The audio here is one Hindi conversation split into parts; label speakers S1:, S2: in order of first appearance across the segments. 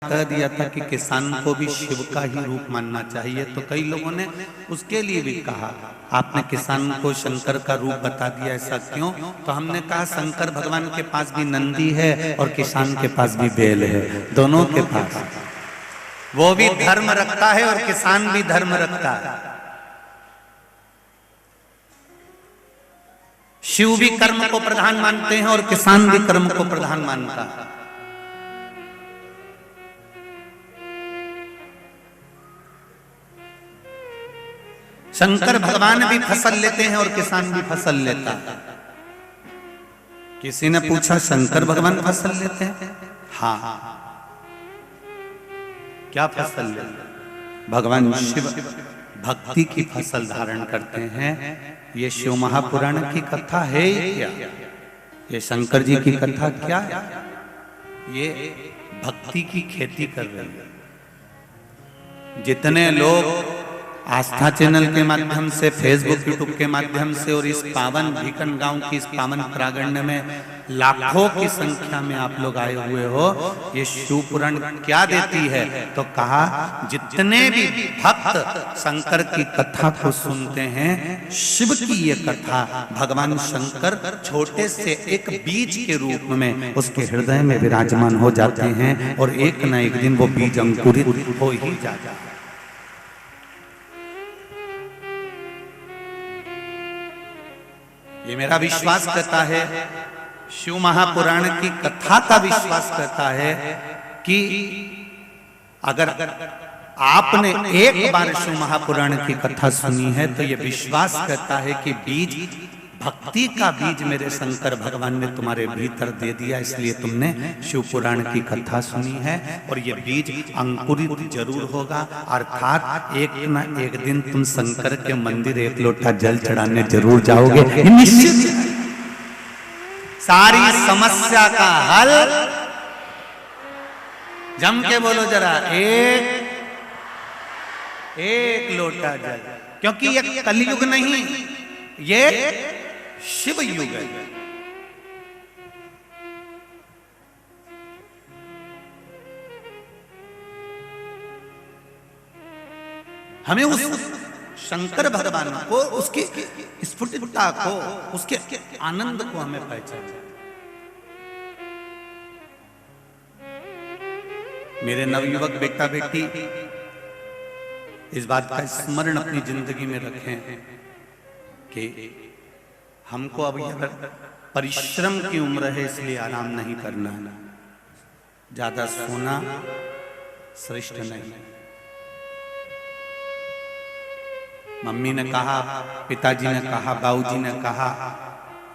S1: कह दिया था कि किसान को भी शिव का ही रूप मानना चाहिए, तो कई लोगों ने उसके लिए भी कहा आपने किसान को शंकर का रूप बता दिया, ऐसा क्यों? तो हमने कहा शंकर भगवान के पास भी नंदी है और किसान के पास भी बैल है, दोनों के पास वो भी धर्म रखता है और किसान भी धर्म रखता है। शिव भी कर्म को प्रधान मानते हैं और किसान भी कर्म को प्रधान मानता है। शंकर भगवान भी फसल लेते हैं और किसान भी फसल लेता है। किसी ने पूछा शंकर भगवान फसल लेते हैं? हाँ, क्या फसल लेते हैं? भगवान शिव भक्ति की फसल धारण करते हैं। ये शिव महापुराण की कथा है क्या? ये शंकर जी की कथा क्या है? ये भक्ति की खेती कर रहे हैं। जितने लोग आस्था चैनल के माध्यम से, फेसबुक यूट्यूब के माध्यम से और इस पावन भीकन गांव की इस पावन प्रांगण में लाखों की संख्या में आप लोग आए हुए हो, ये शिव पुराण क्या देती है? तो कहा जितने भी भक्त शंकर की कथा को सुनते हैं, शिव की ये कथा, भगवान शंकर छोटे से एक बीज के रूप में उसके हृदय में विराजमान हो जाते हैं और एक न एक दिन वो बीज अंकुरित हो ही जाता है। ये मेरा विश्वास कहता है, शिव महापुराण की कथा का विश्वास कहता है कि अगर आपने एक बार शिव महापुराण की कथा सुनी है तो ये विश्वास कहता है कि बीज, भक्ति का बीज मेरे शंकर भगवान ने तुम्हारे भीतर दे दिया, इसलिए तुमने शिव पुराण की कथा सुनी है और ये बीज अंकुरित जरूर होगा। अर्थात एक ना एक दिन तुम शंकर के मंदिर एक लोटा जल चढ़ाने जरूर जाओगे, निश्चित। सारी समस्या का हल, जम के बोलो जरा, एक लोटा जल, क्योंकि ये कलयुग नहीं, ये शिव युग है। हमें उस शंकर भगवान को, उसकी स्फुटता को, उसके आनंद को हमें पहचानना। मेरे नवयुवक बेटा बेटी इस बात का स्मरण अपनी जिंदगी में रखें कि हमको अब परिश्रम की उम्र है, इसलिए आराम नहीं करना है। ज्यादा सोना श्रेष्ठ नहीं। मम्मी ने कहा, पिताजी ने कहा, बाबूजी ने कहा,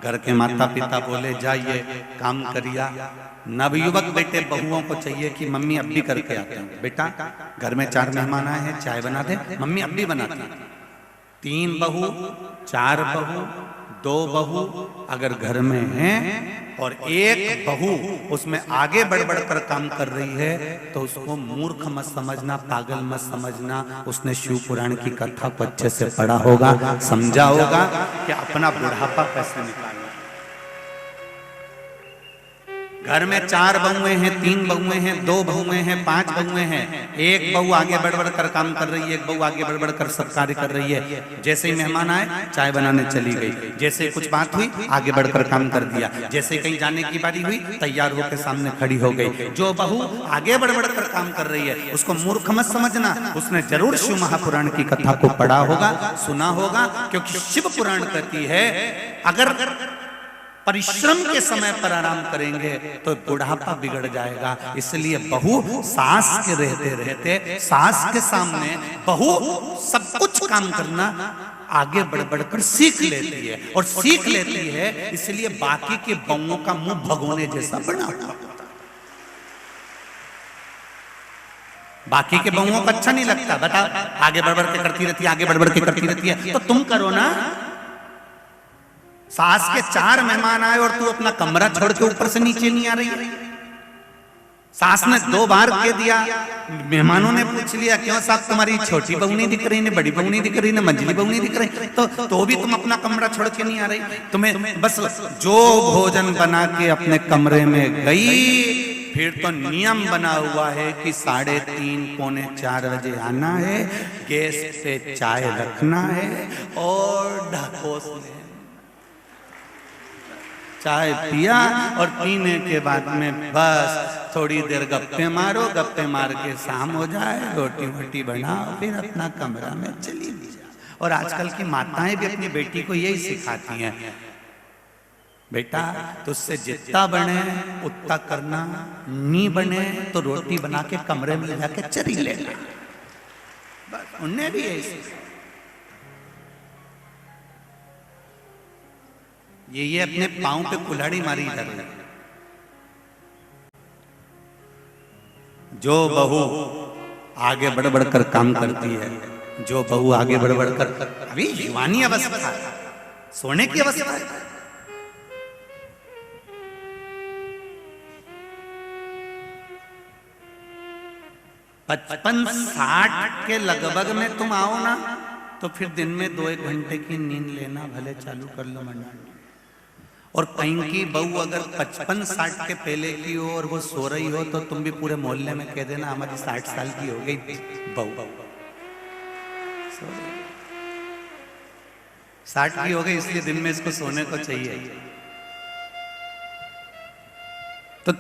S1: घर के माता पिता बोले जाइए काम करिए। नवयुवक बेटे बहुओं को चाहिए कि मम्मी अब भी करके आते हैं। बेटा घर में 4 मेहमान आए हैं, चाय बना दे, मम्मी अब भी बनाती। 3 बहू, 4 बहू, 2 बहू अगर घर में हैं और एक बहू उसमें आगे बढ़ बढ़ कर काम कर रही है, तो उसको मूर्ख मत समझना, पागल मत समझना। उसने शिव पुराण की कथा को अच्छे से पढ़ा होगा, समझा होगा कि अपना बुढ़ापा कैसे निकालना। घर में 4 बहुएं हैं, 3 बहुएं हैं, 2 बहुएं हैं, 5 बहुएं हैं। एक बहू आगे बढ़ बढ़ कर काम कर रही है, एक बहू आगे बढ़ बढ़ कर सब कार्य कर रही है। जैसे ही मेहमान आए चाय बनाने चली गई, जैसे कुछ बात हुई आगे बढ़कर काम कर दिया, जैसे कहीं जाने की बारी हुई तैयार होकर सामने खड़ी हो गई। जो बहू आगे बढ़ बढ़ कर काम कर रही है उसको मूर्ख मत समझना, उसने जरूर शिव महापुराण की कथा को पढ़ा होगा, सुना होगा, क्योंकि शिव पुराण कहती है अगर परिश्रम के समय पर आराम करेंगे तो बुढ़ापा बिगड़ जाएगा। इसलिए बहू सास के रहते रहते, सास के सामने बहू सब कुछ काम करना आगे बढ़ बढ़कर सीख लेती है, और सीख लेती है इसलिए बाकी के बहुओं का मुंह भगोने जैसा बना हुआ। बाकी के बहुओं को अच्छा नहीं लगता, बता, आगे बढ़ बढ़ के करती रहती है, आगे बढ़ बढ़ के करती रहती है, तो तुम करो ना। सास के 4 मेहमान आए और तू अपना कमरा छोड़ के ऊपर से नीचे नहीं आ रही है। सास ने 2 बार कह दिया, मेहमानों ने पूछ लिया क्यों साहब तुम्हारी छोटी बहू नहीं दिख रही, बड़ी बहू नहीं दिख रही, मंझली बहू नहीं दिख रही, तो भी तुम अपना कमरा छोड़ के नहीं आ रही। तुम्हें बस जो भोजन बना के अपने कमरे में गई फिर तो नियम बना हुआ है कि 3:30 पौने 4 बजे आना है, गैस पे चाय रखना है और ढकोस में चाय पिया और पीने के बाद में बस थोड़ी देर गप्पे मारो, गप्पे मार के शाम हो जाए, रोटी वोटी बनाओ, फिर अपना कमरा में चली जाओ। और आजकल की माताएं भी अपनी बेटी को यही सिखाती हैं, बेटा तुझसे जितना बने उतना करना, नहीं बने तो रोटी बना के कमरे में जाके चरी लेना। बस उन्हें भी यही सिखाया। ये अपने पांव पे कुल्हाड़ी मारी जा रही है। जो बहू आगे बढ़ बढ़ कर काम करती है, जो बहू आगे बढ़ बढ़ कर, अभी युवानी अवस्था है, सोने की अवस्था है, 55-60 के लगभग में तुम आओ ना, तो फिर दिन में 2-1 घंटे की नींद लेना भले चालू कर लो मंडल। और कहीं की बहू अगर 55-60 के पहले की हो और वो सो रही हो, तो तुम भी पूरे मोहल्ले में कह देना हमारी 60 साल की हो गई बहू, 60 की हो गई, इसलिए दिन में इसको सोने को चाहिए। तो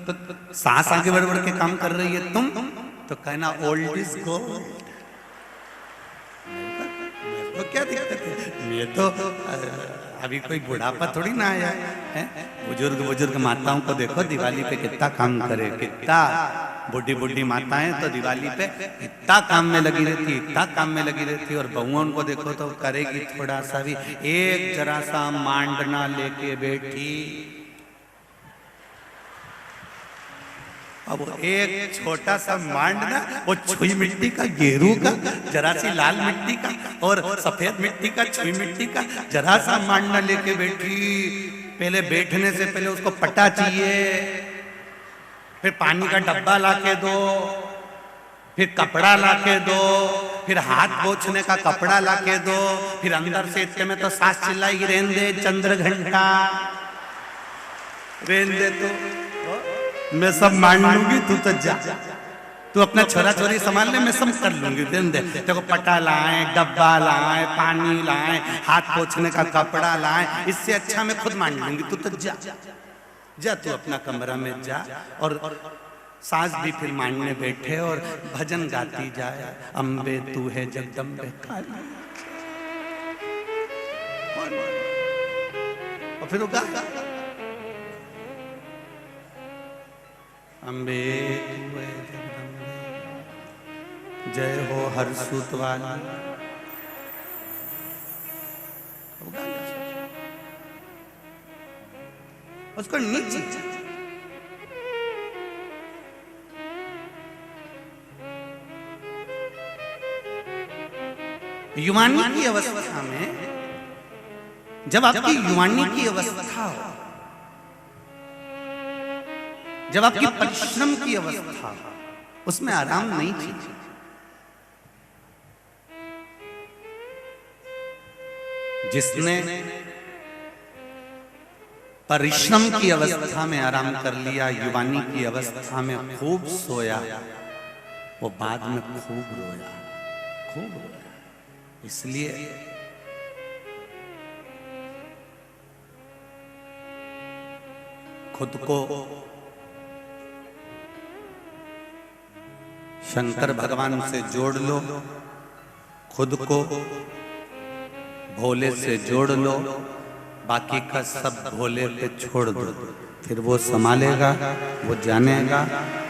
S1: सास आगे बढ़ बढ़ के काम कर रही है, तुम तो कहना ओल्ड इज गोल्ड। तो क्या दिक्कत है, ये तो अभी कोई बुढ़ापा थोड़ी ना आया है। बुजुर्ग माताओं को देखो दिवाली पे कितना काम करे, कितना बुढ़ी माताएं तो दिवाली पे इतना काम में लगी रहती, इतना काम में लगी रहती। और बहुओं को देखो तो करेगी थोड़ा सा भी, एक जरा सा मांडना लेके बैठी, अब एक छोटा सा मांडना, वो छुई मिट्टी का, गेरू का, जरा सी लाल मिट्टी का और सफेद मिट्टी का, छुई मिट्टी का जरा सा मांडना लेके बैठी। पहले बैठने से पहले उसको पटा चाहिए, फिर पानी का डब्बा लाके दो, फिर कपड़ा लाके दो, फिर हाथ पोंछने का कपड़ा लाके दो, फिर अंदर से इतने में तो सास चिल्लाई, रेन दे चंद्र घंटा, रेन दे, तो मैं सब मान लूंगी, तू तो जा, तू अपना छोरा छोरी संभाल ले, मैं सब कर लूंगी, दिन दे। देखो पटा लाए, डब्बा लाए, पानी लाए, हाथ पोंछने का कपड़ा लाए, इससे अच्छा मैं खुद मान लूंगी, तू तो जा जा, तू अपना कमरा में जा। और सास भी फिर मानने बैठे और भजन गाती जाए, अम्बे तू है जगदम्बे काली, और फिर वो गा अम्बे तू है जगदम्बे, जय हो हर सूत वाली। उसको नीचे युवानी की अवस्था में, जब आपकी युवानी की अवस्था हो, जब आपकी परिश्रम की अवस्था हो, उसमें आराम नहीं चाहिए। जिसने परिश्रम की अवस्था में आराम कर लिया, युवानी की अवस्था में खूब सोया, वो बाद में खूब रोया, खूब रोया। इसलिए खुद को शंकर भगवान से जोड़ लो, खुद को भोले से जोड़ लो, बाकी का सब भोले पे छोड़ दो, फिर वो संभालेगा, वो जानेगा,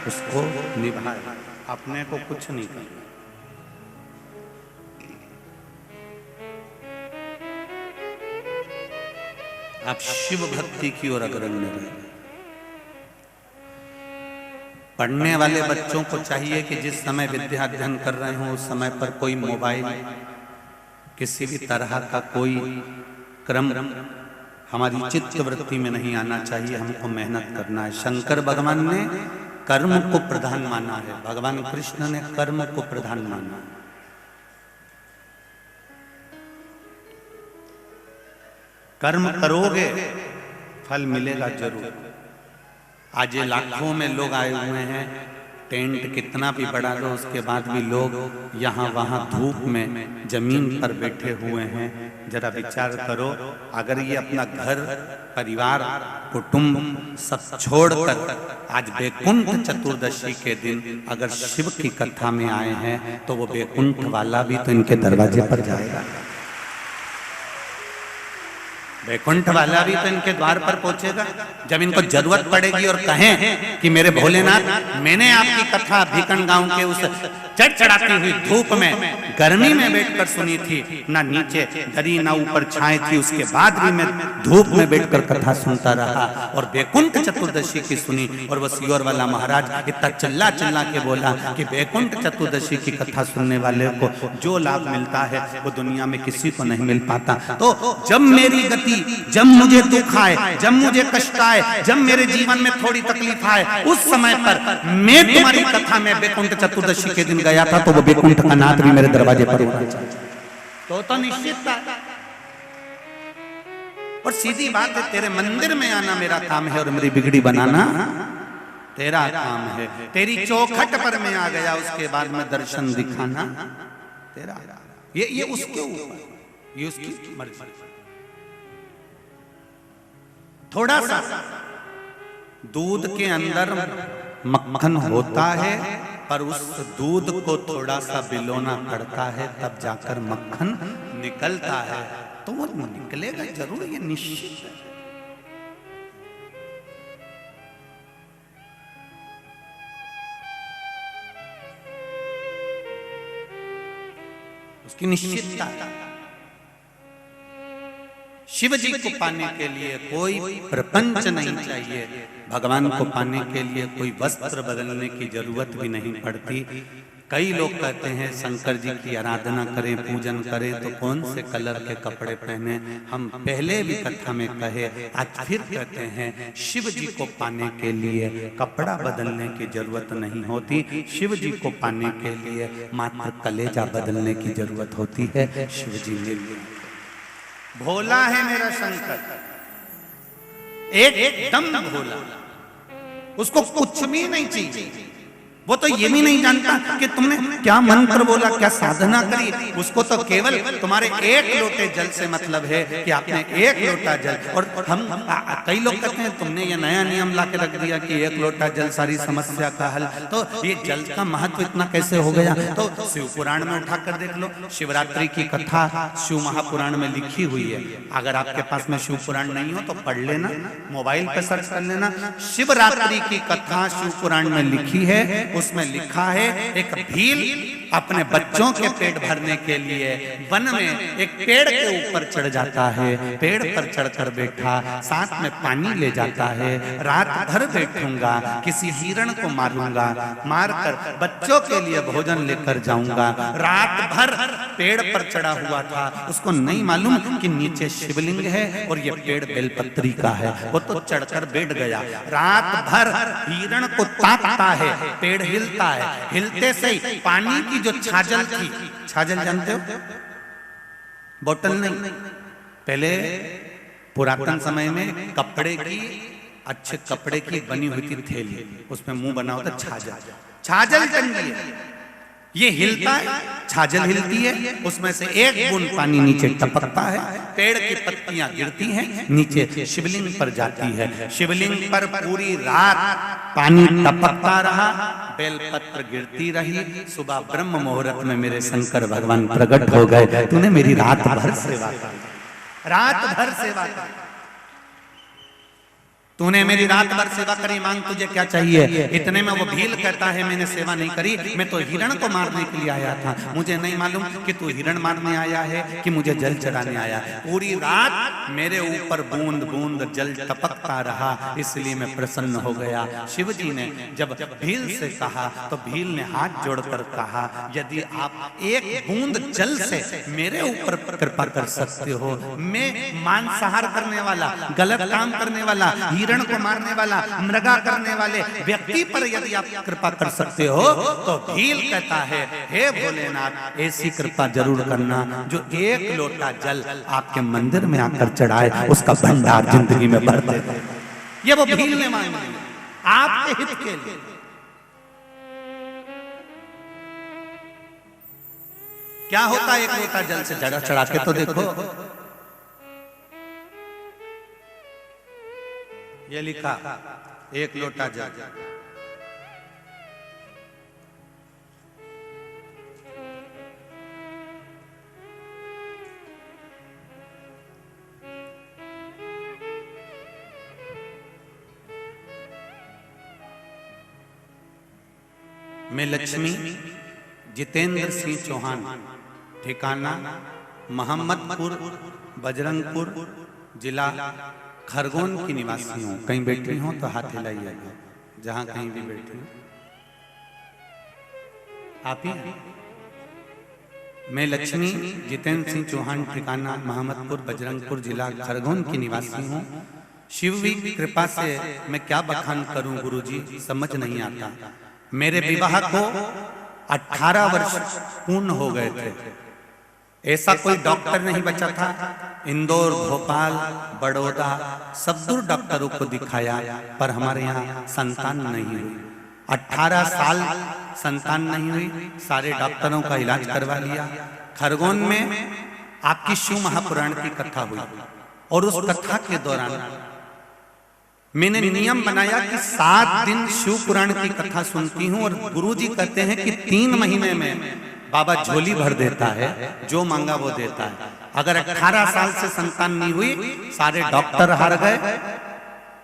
S1: उसको निभाएगा, अपने को कुछ नहीं करना। आप शिव भक्ति की ओर अग्रणी रहें। पढ़ने वाले बच्चों को चाहिए कि जिस समय विद्या अध्ययन कर रहे हो उस समय पर कोई मोबाइल, किसी भी तरह का कोई क्रम हमारी चित्त वृत्ति में नहीं आना चाहिए। हमको मेहनत करना है। शंकर भगवान ने कर्म को प्रधान माना है, भगवान कृष्ण ने कर्म को प्रधान माना है। कर्म करोगे फल मिलेगा जरूर, आज ये लाखों में लोग आए हुए हैं, टेंट कितना भी बड़ा लो उसके बाद भी लोग यहाँ वहाँ धूप में जमीन पर बैठे हुए हैं। जरा विचार करो, अगर ये अपना घर परिवार कुटुंब सब छोड़कर आज वैकुंठ चतुर्दशी के दिन अगर शिव की कथा में आए हैं तो वो वैकुंठ वाला भी तो इनके दरवाजे पर जाएगा, वैकुंठ वाला भी तो इनके द्वार पर पहुंचेगा। जब इनको जरूरत पड़ेगी और कहें कि मेरे भोलेनाथ मैंने आपकी कथा भीकन गांव के उस चढ़चढ़ाती हुई धूप में गर्मी में बैठकर सुनी थी, ना नीचे दरी ना ऊपर छाए थी, उसके बाद भी मैं धूप में बैठकर कथा सुनता रहा और वैकुंठ चतुर्दशी की सुनी। और वो सियोर वाला महाराज इतना चिल्ला चिल्ला के बोला कि वैकुंठ चतुर्दशी की कथा सुनने वाले को जो लाभ मिलता है वो दुनिया में किसी को नहीं मिल पाता। तो जब मेरी गति, जब मुझे दुख आए, जब मुझे कष्ट आए, जब मेरे जीवन में थोड़ी तकलीफ आए, उस समय पर मैं तुम्हारी कथा में वैकुंठ चतुर्दशी के दिन गया था तो वो वैकुंठ का नाथ भी मेरे दरवाजे पर होना चाहिए। तो निश्चित था। और सीधी बात है, तेरे मंदिर में आना मेरा काम है और मेरी बिगड़ी बनाना तेरा काम है। तेरी चौखट पर मैं आ गया, उसके बाद में दर्शन दिखाना तेरा। ये उसके ऊपर, ये उसकी मर्जी। थोड़ा सा दूध के अंदर मक्खन होता है, पर उस दूध को थोड़ा सा बिलोना पड़ता है, तब जाकर मक्खन निकलता है। तो वो निकलेगा जरूर, ये निश्चित है। उसकी निश्चितता। शिव जी को पाने के लिए कोई प्रपंच नहीं चाहिए, भगवान को पाने के लिए कोई वस्त्र बदलने की जरूरत भी नहीं पड़ती। कई लोग कहते हैं शंकर जी की आराधना करें, पूजन करें तो कौन से कलर के कपड़े पहने। हम पहले भी कथा में कहे, आज फिर कहते हैं, शिव जी को पाने के लिए कपड़ा बदलने की जरूरत नहीं होती। शिव जी को पाने के लिए मात्र कलेजा बदलने की जरूरत होती है। शिव जी मिल गए। भोला है मेरा शंकर, एकदम भोला, उसको कुछ भी नहीं चाहिए। वो तो ये भी नहीं जानता कि तुमने क्या मंत्र बोला, क्या साधना करी। उसको तो केवल तुम्हारे एक लोटे जल से मतलब है कि आपने एक लोटा जल। और हम कई लोग कहते हैं तुमने ये नया नियम ला के रख दिया कि एक लोटा जल सारी समस्या का हल। तो ये जल का महत्व इतना कैसे हो गया? तो शिव पुराण में उठाकर देख लो, शिवरात्रि की कथा शिव महापुराण में लिखी हुई है। अगर आपके पास में शिव पुराण नहीं हो तो पढ़ लेना, मोबाइल पे सर्च कर लेना। शिवरात्रि की कथा शिव पुराण में लिखी है। उसमें लिखा है, एक भील अपने बच्चों के पेट भरने के लिए वन में एक पेड़ के ऊपर चढ़ जाता है। पेड़ पर चढ़कर बैठा, साथ में पानी ले जाता है। रात भर बैठूंगा, किसी हिरण को मारूंगा, मारकर बच्चों के लिए भोजन लेकर जाऊंगा। रात भर पेड़ पर चढ़ा हुआ था, उसको नहीं मालूम कि नीचे शिवलिंग है और ये पेड़ बेलपत्री का है। वो तो चढ़कर बैठ गया। रात भर हिरण को ताकता है, पेड़ हिलता है। हिलते से ही पानी की जो छाजल थी, छाजल जानते हो, बोतल नहीं, पहले पुरातन समय में कपड़े की, अच्छे कपड़े की बनी हुई थी थैली, उसमें मुंह बना होता छाजल। छाजल टंगी है, ये हिलता है, छाजल हिलती है, उसमें से एक बूंद पानी नीचे टपकता है। पेड़ की पत्तियां गिरती हैं, नीचे शिवलिंग पर जाती है। शिवलिंग पर पूरी रात पानी टपकता रहा, बेलपत्र गिरती रही। सुबह ब्रह्म मुहूर्त में मेरे शंकर भगवान प्रकट हो गए। तूने मेरी रात भर सेवा की, रात भर सेवा की, तूने मेरी रात भर सेवा करी, मांग तुझे क्या चाहिए। इतने में वो भील कहता है, मैंने सेवा नहीं करी, मैं तो हिरण को मारने के लिए आया था। मुझे नहीं मालूम कि तू हिरण मारने आया है कि मुझे जल चढ़ाने आया। पूरी रात मेरे ऊपर बूंद बूंद जल टपकता रहा, इसलिए मैं प्रसन्न हो गया। शिव जी ने जब भील से कहा तो भील ने हाथ जोड़कर कहा, यदि आप एक बूंद जल से मेरे ऊपर कृपा कर सकते हो, मैं मांसाहार करने वाला, गलत काम करने वाला, हिरण को मारने वाला, मृगा करने वाले व्यक्ति पर यदि आप कृपा कर सकते हो, तो भील कहता है, हे भोलेनाथ ऐसी कृपा जरूर करना जो एक लोटा जल आपके मंदिर में आकर चढ़ाए, उसका भंडार जिंदगी में भर दे। ये वो भील ने मांगी। आपके हित के लिए। क्या होता है एक लोटा जल से जड़ा चढ़ा के तो देखो, ये लिखा एक लोटा जल। मैं लक्ष्मी जितेंद्र सिंह चौहान, ठिकाना मोहम्मदपुर बजरंगपुर, जिला खरगोन की निवासी हूँ। कहीं बैठी हूँ तो हाथ हिलाइएगा, जहाँ कहीं भी बैठी हूँ आप ही। मैं लक्ष्मी जितेंद्र सिंह चौहान, ठिकाना मोहम्मदपुर बजरंगपुर, जिला खरगोन की निवासी हूँ। शिव की कृपा से मैं क्या बखान करूं गुरुजी, समझ नहीं आता। मेरे विवाह को 18 वर्ष पूर्ण हो गए थे। ऐसा कोई डॉक्टर नहीं बचा था। इंदौर, भोपाल, बड़ौदा सब दूर डॉक्टरों को दिखाया, पर हमारे यहाँ संतान नहीं हुई। 18 साल संतान नहीं हुई। सारे डॉक्टरों का इलाज करवा लिया। खरगोन में आपकी शिव महापुराण की कथा हुई, और उस कथा के दौरान मैंने नियम बनाया कि 7 दिन शिव पुराण की कथा सुनती हूं। और गुरुजी कहते हैं कि 3 महीने में बाबा झोली भर देता है, जो मांगा वो देता है। अगर 18 साल से संतान नहीं हुई, सारे डॉक्टर हार गए,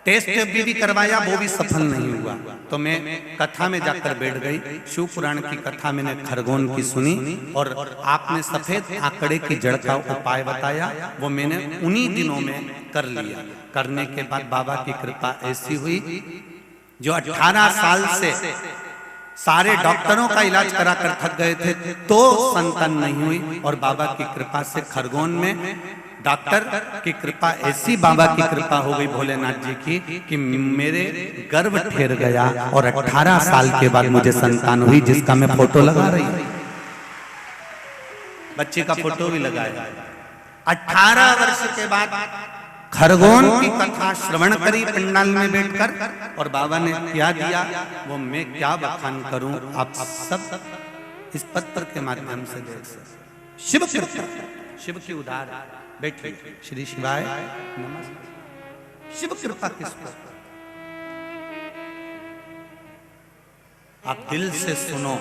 S1: टेस्ट भी करवाया, वो भी सफल नहीं हुआ। तो मैं कथा में जाकर बैठ गई। शिव पुराण की कथा मैंने खरगोन की सुनी, और आपने सफेद आंकड़े की जड़ का उपाय बताया, वो मैंने उन्हीं दिनों में कर लिया। करने के बाद बाबा की कृपा ऐसी हुई, जो 18 साल से सारे डॉक्टरों का इलाज करा कर थक गए थे, तो संतान नहीं हुई। और बाबा की कृपा से खरगोन में डॉक्टर की कृपा ऐसी, बाबा की कृपा हो गई भोलेनाथ जी की, कि मेरे गर्भ ठहर गया। और 18 साल के बाद मुझे संतान हुई, जिसका मैं फोटो लगा रही हूं। बच्चे का फोटो भी लगाया। 18 वर्ष के बाद खरगोन की कथा श्रवण करी पंडाल में बैठकर, और बाबा ने क्या दिया वो मैं क्या बखान करूं। आप सब इस पत्र के माध्यम से देख सकते। शिव कृपा, शिव की उदार बैठे। श्री शिवाय नमस्कार। शिव कृपा किसको? आप दिल से सुनो,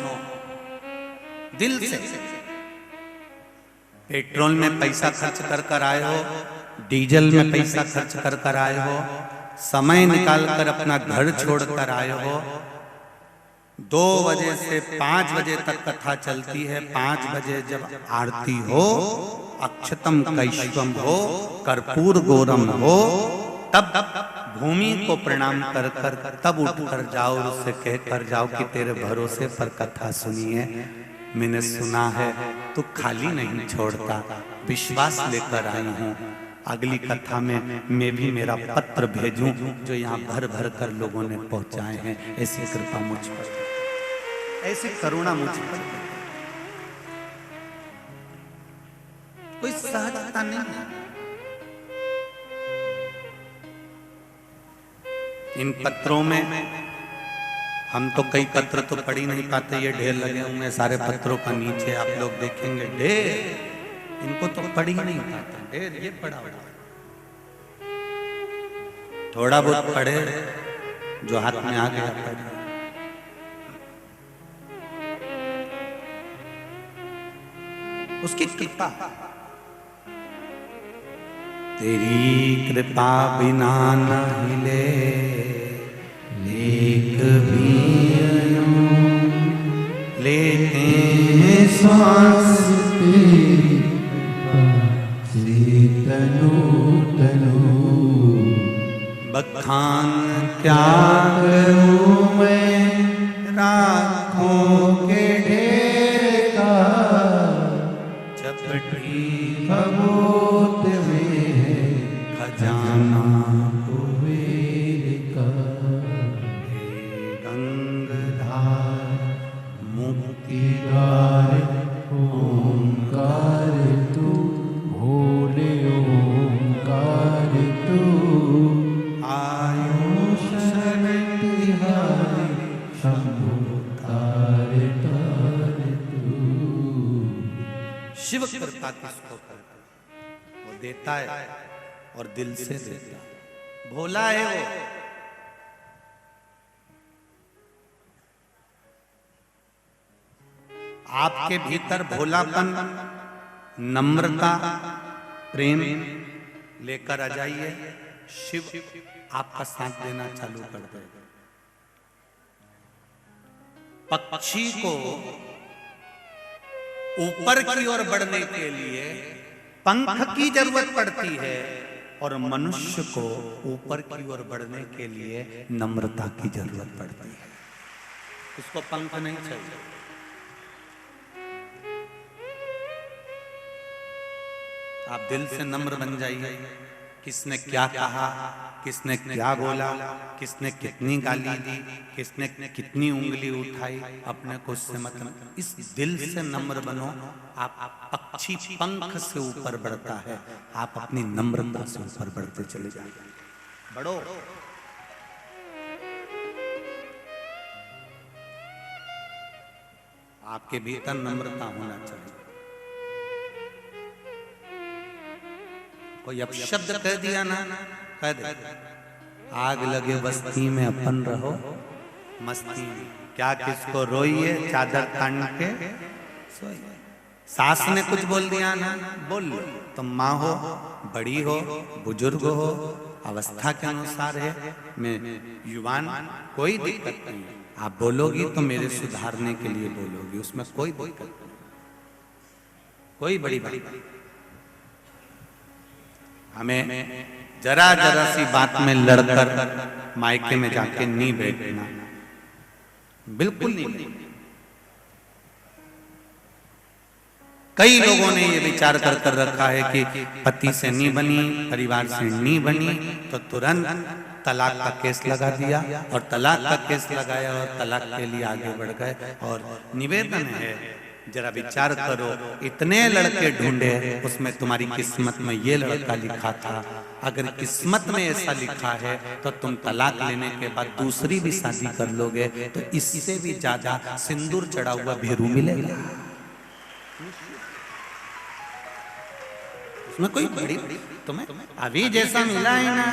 S1: दिल से। पेट्रोल में पैसा खर्च कर कर आए हो, डीजल में पैसा खर्च कर कर आए हो, समय निकाल कर अपना घर छोड़ कर आए हो। 2 बजे से 5 बजे तक कथा चलती है। 5 बजे जब आरती हो, अक्षतम कैश्वम हो, कर्पूर गौरम हो, तब भूमि को प्रणाम कर कर तब उठ कर जाओ, और उससे कह कर जाओ कि तेरे भरोसे पर कथा सुनी है, मैंने सुना है, तो खाली नहीं छोड़ता, विश्वास लेकर आई हूँ। अगली कथा में मैं भी मेरा पत्र भेजूं, जो यहाँ भर भर कर लोगों ने पहुंचाए हैं। ऐसी कृपा मुझ पर, ऐसी करुणा मुझ पर। कोई सहजता नहीं है। इन पत्रों में हम तो कई पत्र तो पढ़ ही नहीं पाते, ये ढेर लगे हुए हैं सारे पत्रों का। नीचे आप लोग देखेंगे ढेर, इनको तो पढ़ ही नहीं पाते। ढेर ये पढ़ा हुआ, थोड़ा बहुत पढ़े, जो हाथ में आ गया पढ़े। उसकी कृपा, तेरी कृपा बिना न हिले एक भी लेते हैं श्वास, बखान क्या करूं मैं राखों के ढेर का, चपटी भभूत में खजाना कुबेर का। हे गंगाधार मुक्तिदार ओंकार तू, भोले ओंकार तू, आयुष शक्ति शिव कृपा किसको करता है? वो देता है और दिल से देता है, भोला है वो। आपके भीतर भोलापन, नम्रता, प्रेम लेकर आ जाइए, शिव आपका साथ देना चालू कर देगा। पक्षी को ऊपर की ओर बढ़ने के लिए पंख की जरूरत पड़ती है और मनुष्य को ऊपर की ओर बढ़ने के लिए नम्रता की जरूरत पड़ती है। उसको पंख नहीं चाहिए। आप दिल से नम्र बन जाइए। किसने क्या कहा, किसने क्या बोला, किसने कितनी गाली दी, किसने कितनी उंगली उठाई, अपने को उससे मतलब, इस दिल से नम्र बनो। आप पक्षी पंख से ऊपर बढ़ता है, आप अपनी नम्रता से ऊपर बढ़ते चले जाइए। बढ़ो। आपके भीतर नम्रता होना चाहिए। कोई अपशब्द कह दिया ना, कह दे आग लगे बस्ती में अपन रहो मस्ती में, क्या किसको रोइए चादर तान के सोइए। सास ने कुछ बोल दिया ना, बोल लो। तुम माँ हो, बड़ी हो, बुजुर्ग हो, अवस्था के अनुसार है, मैं युवान, कोई दिक्कत नहीं। आप बोलोगी तो मेरे सुधारने के लिए बोलोगी, उसमें कोई दिक्कत नहीं, कोई बड़ी बात। हमें जरा जरा सी बात में लड़कर मायके में जाके नहीं बैठना, बिल्कुल नहीं। कई लोगों ने ये विचार कर रखा है कि पति से नहीं बनी, परिवार से नहीं बनी, तो तुरंत तलाक का केस लगा दिया और तलाक का केस लगाया और तलाक के लिए आगे बढ़ गए। और निवेदन है, जरा विचार करो, इतने लड़के ढूंढे, उसमें तुम्हारी किस्मत में ये लड़का लिखा था। अगर किस्मत में ऐसा लिखा है तो तुम तलाक लेने के बाद दूसरी भी शादी कर लोगे तो इससे भी ज्यादा सिंदूर चढ़ा हुआ भेरू मिलेगा। उसमें कोई बड़ी तुम्हें अभी जैसा मिला है ना,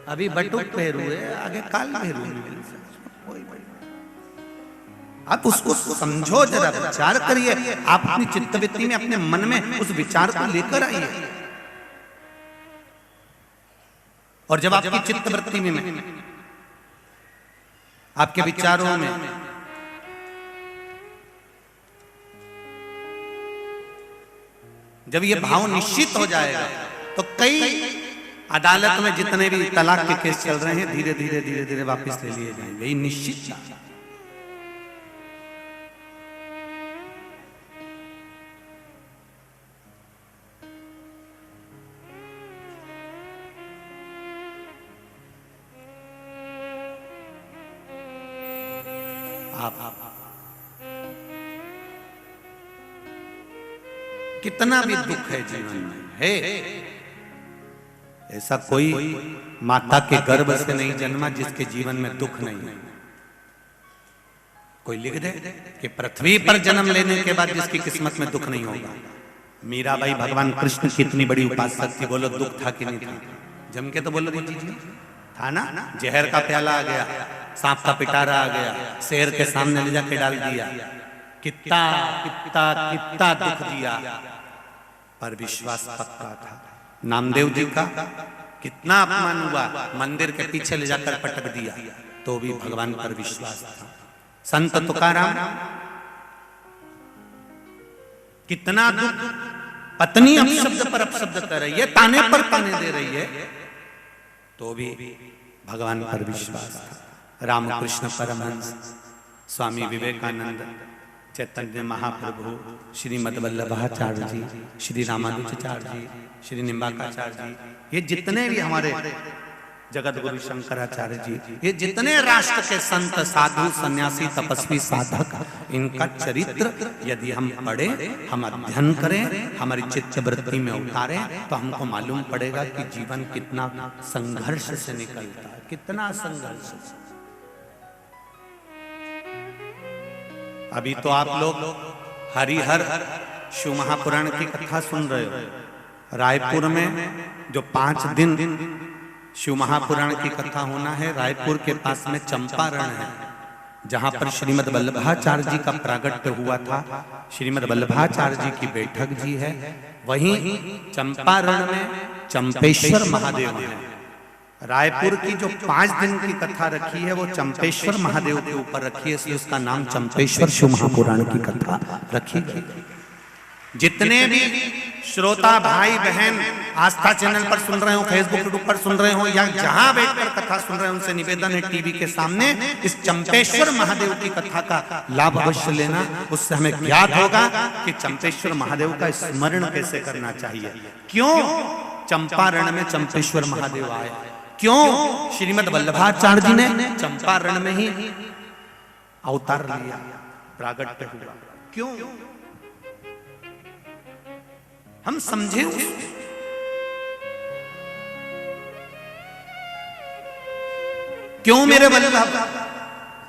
S1: अभी बटुक भेरू है, आगे काल भेरू मिलेगा। आप उसको समझो, जरा विचार करिए। आप अपनी चित्तवृत्ति में, अपने मन में उस विचार को लेकर आइए। और जब आपकी चित्तवृत्ति में, आपके विचारों में जब ये भाव निश्चित हो जाएगा तो कई अदालत में जितने भी तलाक के केस चल रहे हैं धीरे धीरे धीरे धीरे वापस ले लिए जाएंगे। ये निश्चित। आप कितना भी दुख है जीवन में है, ऐसा कोई माता के गर्भ से नहीं जन्मा जिसके जीवन में दुख नहीं है। कोई लिख दे कि पृथ्वी पर जन्म लेने के बाद जिसकी किस्मत में दुख नहीं होगा। मीराबाई भगवान कृष्ण की इतनी बड़ी उपासक थी, बोलो दुख था कि नहीं था? जम के तो बोलो जी था ना। जहर का प्याला आ गया, सांप का पिटारा आ गया, शेर के सामने ले जाके डाल दिया, कितना कितना कितना दुख दिया, पर विश्वास पक्का था। नामदेव जी का कितना अपमान हुआ, मंदिर के पीछे ले जाकर पटक दिया, तो भी भगवान पर विश्वास था। संत तुकाराम कितना दुख, पत्नी अपशब्द पर अपशब्द कर रही है, ताने पर ताने दे रही है, तो भी भगवान पर विश्वास था। रामकृष्ण परमहंस, स्वामी विवेकानंद, चैतन्य महाप्रभु, श्रीमद वल्लभाचार्य जी, श्री रामानुजाचार्य जी, श्री निम्बाकाचार्य जी, ये जितने भी हमारे जगत गुरु शंकराचार्य जी, ये जितने राष्ट्र के संत, साधु, सन्यासी, तपस्वी, साधक, इनका चरित्र यदि हम पढ़ें, हम अध्ययन करें, हमारी चित्त वृत्ति में उतारें, तो हमको मालूम पड़ेगा कि जीवन कितना संघर्ष से निकलता है, कितना संघर्ष। अभी तो आप लोग हरिहर शिव महापुराण की कथा सुन रहे हो। रायपुर में जो 5 दिन शिव महापुराण की कथा होना है, रायपुर के पास में चंपारण है, जहां पर श्रीमद् वल्लभाचार्य जी का प्रागट्य हुआ था। श्रीमद् वल्लभाचार्य जी की बैठक जी है। वहीं चंपारण में चंपेश्वर महादेव है। रायपुर की जो 5 दिन की कथा रखी है वो चंपेश्वर महादेव के ऊपर रखी है, इसलिए उसका नाम चंपेश्वर शिव महापुराण की कथा रखी गई। जितने भी श्रोता भाई बहन आस्था चैनल पर सुन रहे हो, फेसबुक पर सुन रहे हो, या जहां बैठकर कथा सुन रहे हो, उनसे निवेदन है टीवी के सामने इस चंपेश्वर महादेव की कथा का लाभ अवश्य लेना। उससे हमें ज्ञात होगा कि चंपेश्वर महादेव का स्मरण कैसे करना चाहिए। क्यों चंपारण में चंपेश्वर महादेव आए, क्यों श्रीमद् वल्लभाचार्य जी ने चंपारण में ही अवतार लिया, प्रागट्य हुआ, क्यों हम समझे। क्यों मेरे वल्लभ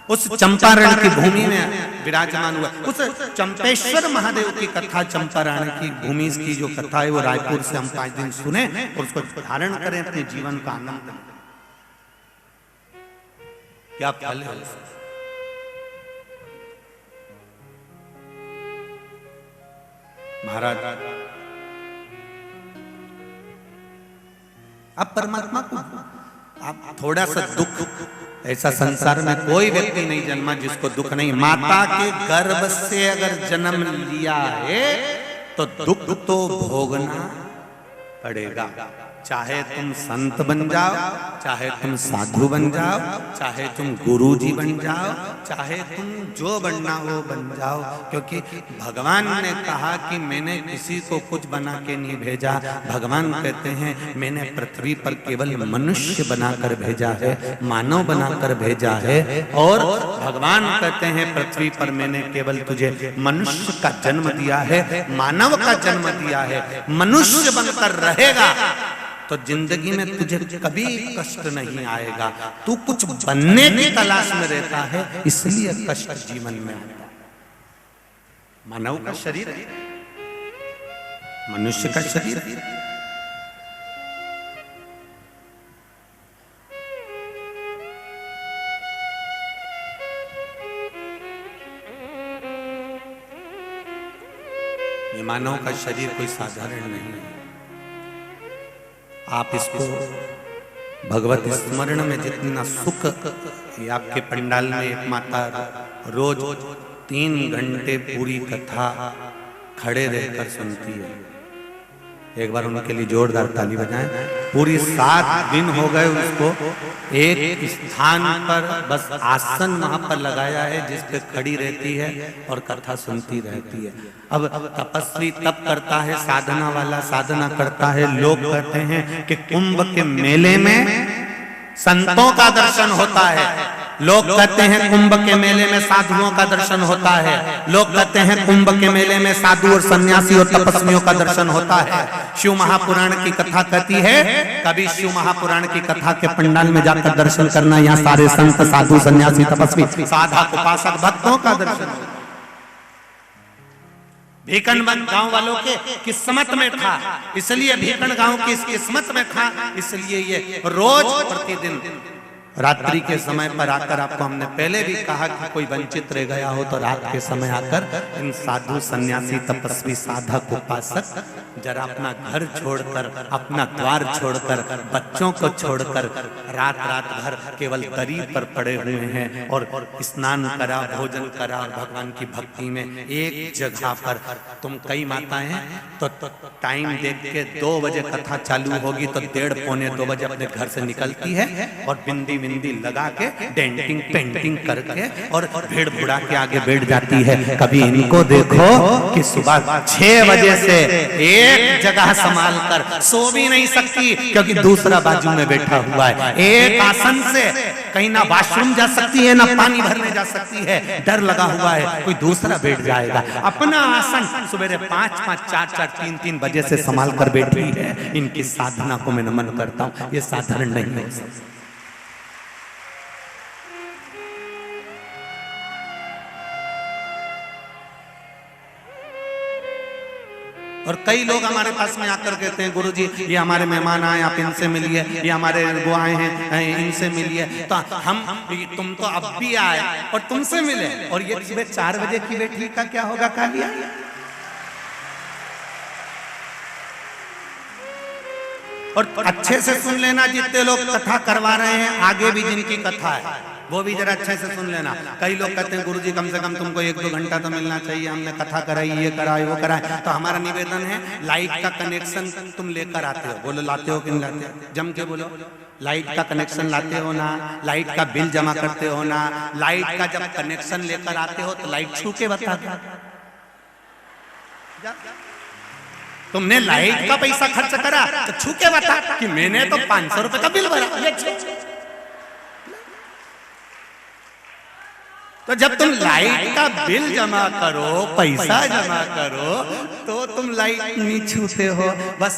S1: उस चंपारण की भूमि में विराजमान हुआ। उस चंपेश्वर महादेव की कथा चंपारण की भूमि की जो कथा है वो रायपुर से हम 5 दिन सुने और उसको धारण करें, अपने जीवन का आनंद। क्या फल है। महाराज अब परमात्मा को आप थोड़ा सा दुख, ऐसा संसार में कोई व्यक्ति नहीं जन्मा जिसको दुख नहीं। माता के गर्भ से अगर जन्म लिया है तो दुख तो भोगना पड़ेगा। चाहे तुम संत बन जाओ, चाहे तुम साधु बन जाओ, चाहे तुम गुरुजी बन जाओ, चाहे तुम जो बनना हो बन जाओ, क्योंकि भगवान ने कहा कि मैंने किसी को कुछ बना के नहीं भेजा। भगवान कहते हैं मैंने पृथ्वी पर केवल मनुष्य बनाकर भेजा है, मानव बनाकर भेजा है। और भगवान कहते हैं पृथ्वी पर मैंने केवल तुझे मनुष्य का जन्म दिया है, मानव का जन्म दिया है। मनुष्य बनकर रहेगा तो जिंदगी में तुझे कभी कष्ट नहीं आएगा। तू कुछ बनने की तलाश में रहता है, इसलिए कष्ट जीवन में आता है। मानव का शरीर है, मनुष्य का शरीर है। ये मानव का शरीर कोई साधारण नहीं है। आप इसको भगवत स्मरण में जितना सुख, ये आपके पंडाल में एक माता रोज 3 घंटे पूरी कथा खड़े रहकर सुनती है। एक बार उनके लिए जोरदार ताली बजाएं। पूरी 7 दिन हो गए उसको एक स्थान पर बस आसन वहां पर लगाया है जिस पे खड़ी रहती है और कथा सुनती रहती है। अब तपस्वी तप करता है, साधना वाला साधना करता है। लोग कहते हैं कि कुंभ के मेले में संतों का दर्शन होता है, लोग कहते हैं कुंभ के मेले में साधुओं का दर्शन होता है, लोग कहते हैं कुंभ के मेले में साधु और सन्यासी और तपस्वियों का दर्शन होता है। शिव महापुराण की कथा कहती है कभी शिव महापुराण की कथा के पंडाल में जाकर दर्शन करना, यहाँ सारे संत साधु सन्यासी तपस्वी साधक उपासक भक्तों का दर्शन। भीकनबंद गांव वालों के किस्मत में था, इसलिए भीकन गांव की किस्मत में था, इसलिए ये रोज प्रतिदिन रात्रि के समय पर आकर, आपको हमने पहले भी कहा कि कोई वंचित रह गया हो तो रात के समय आकर इन साधु सन्यासी तपस्वी साधक उपासक जरा अपना घर छोड़कर, अपना द्वार छोड़कर, बच्चों को छोड़कर रात रात भर केवल दरी पर पड़े हुए हैं और स्नान करा, भोजन करा और भगवान की भक्ति में एक जगह पर। तुम कई माताएं तो टाइम देख के 2 बजे कथा चालू होगी तो 1:30 पौने 2 बजे अपने घर से निकलती है और बिंदी बिंदी लगा के डेंटिंग पेंटिंग करके और भीड़ भुड़ा के आगे बैठ जाती है। कभी इनको देखो कि सुबह 6 बजे से एक जगह संभाल कर सो भी नहीं सकती क्योंकि दूसरा बाजू में बैठा हुआ है। एक आसन से कहीं ना वॉशरूम जा सकती है ना पानी भरने जा सकती है, डर लगा हुआ है कोई दूसरा बैठ जाएगा। अपना आसन सुबह 5-5, 4-4, 3-3 बजे से संभाल कर बैठी है। इनकी साधना को मैं नमन करता हूँ, ये साधारण नहीं है। और कई लोग हमारे पास में आकर कहते हैं गुरुजी ये हमारे मेहमान आए, आप इनसे मिलिए, ये हमारे वो आए हैं इनसे मिलिए। तो हम तुम तो अब भी आए और तुमसे मिले, और ये सुबह 4 बजे की बैठी का क्या होगा कालिया? और अच्छे से सुन लेना, जितने लोग कथा करवा रहे हैं आगे भी जिनकी कथा है वो भी जरा अच्छे से सुन लेना। कई लोग कहते हैं गुरुजी कम से कम तुमको 1-2 घंटा तो मिलना चाहिए, हमने कथा कराई, ये कराई वो कराए। तो हमारा निवेदन है लाइट का कनेक्शन तुम लेकर आते हो, बोलो लाते हो कि नहीं लाते हो? जम के बोलो, लाइट का कनेक्शन लाते हो ना? लाइट का बिल जमा करते हो ना? लाइट का जब कनेक्शन लेकर आते हो तो लाइट छू के बता दो। तुमने लाइट का पैसा खर्च करा तो छू के बता कि मैंने तो 500 रुपए का बिल भरा। तो जब तुम लाइट का बिल जमा करो, पैसा जमा करो, तो तुम लाइट नहीं छूते हो, बस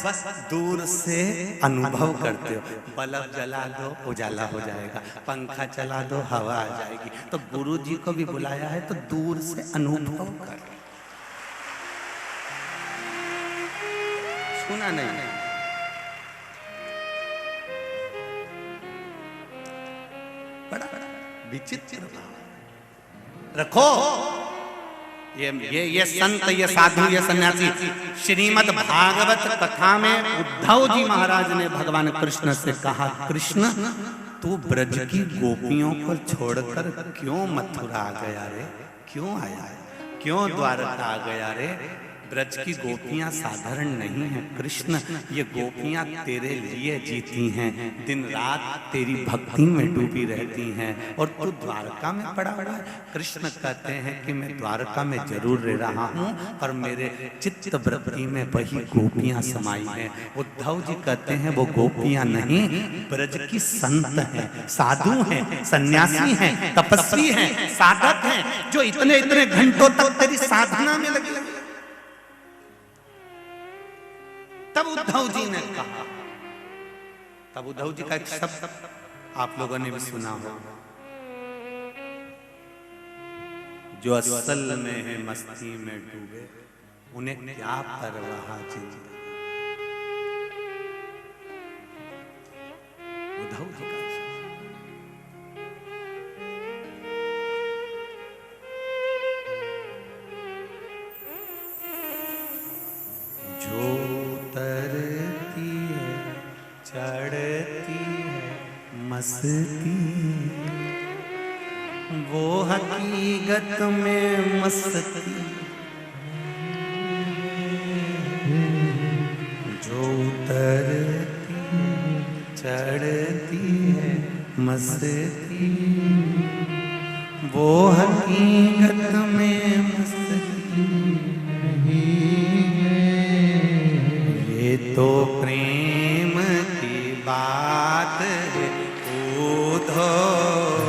S1: दूर से अनुभव करते हो। बल्ब जला दो उजाला हो जाएगा, पंखा चला दो हवा आ जाएगी। तो गुरु जी को भी बुलाया है तो दूर से अनुभव कर, सुना नहीं। बड़ा विचित्र रखो। ये संत, ये साधु, ये सन्यासी, श्रीमद् भागवत कथा में उद्धव जी महाराज ने भगवान कृष्ण से कहा, कृष्ण तू ब्रज की गोपियों को छोड़कर क्यों मथुरा आ गया रे? क्यों आया है? क्यों द्वारका आ गया रे? ब्रज की गोपियां साधारण नहीं हैं कृष्ण, ये गोपियां तेरे लिए जीती हैं, दिन रात तेरी भक्ति में डूबी रहती हैं, और तू द्वारका में पड़ा हुआ है। कृष्ण कहते हैं कि मैं द्वारका में जरूर रह रहा हूँ, पर मेरे चित्त वृत्ति में वही गोपियां समाई हैं। उद्धव जी कहते हैं वो गोपियां नहीं, ब्रज की संत हैं, साधु हैं, सन्यासी हैं, तपस्वी हैं, साधक हैं, जो इतने इतने घंटों तक तेरी साधना में लगे। तब उद्धव जी ने कहा, तब उद्धव जी का एक शब्द आप लोगों ने भी सुना हो, जो असल में है मस्ती में डूबे उन्हें क्या परवाह जिंदगी। उद्धव जी का उतरती है चढ़ती है मस्ती, वो हकीकत में मस्ती, जो उतरती चढ़ती है मस्ती, वो हकीकत में मस्ती। ये तो प्रेम की बात है उद्धव,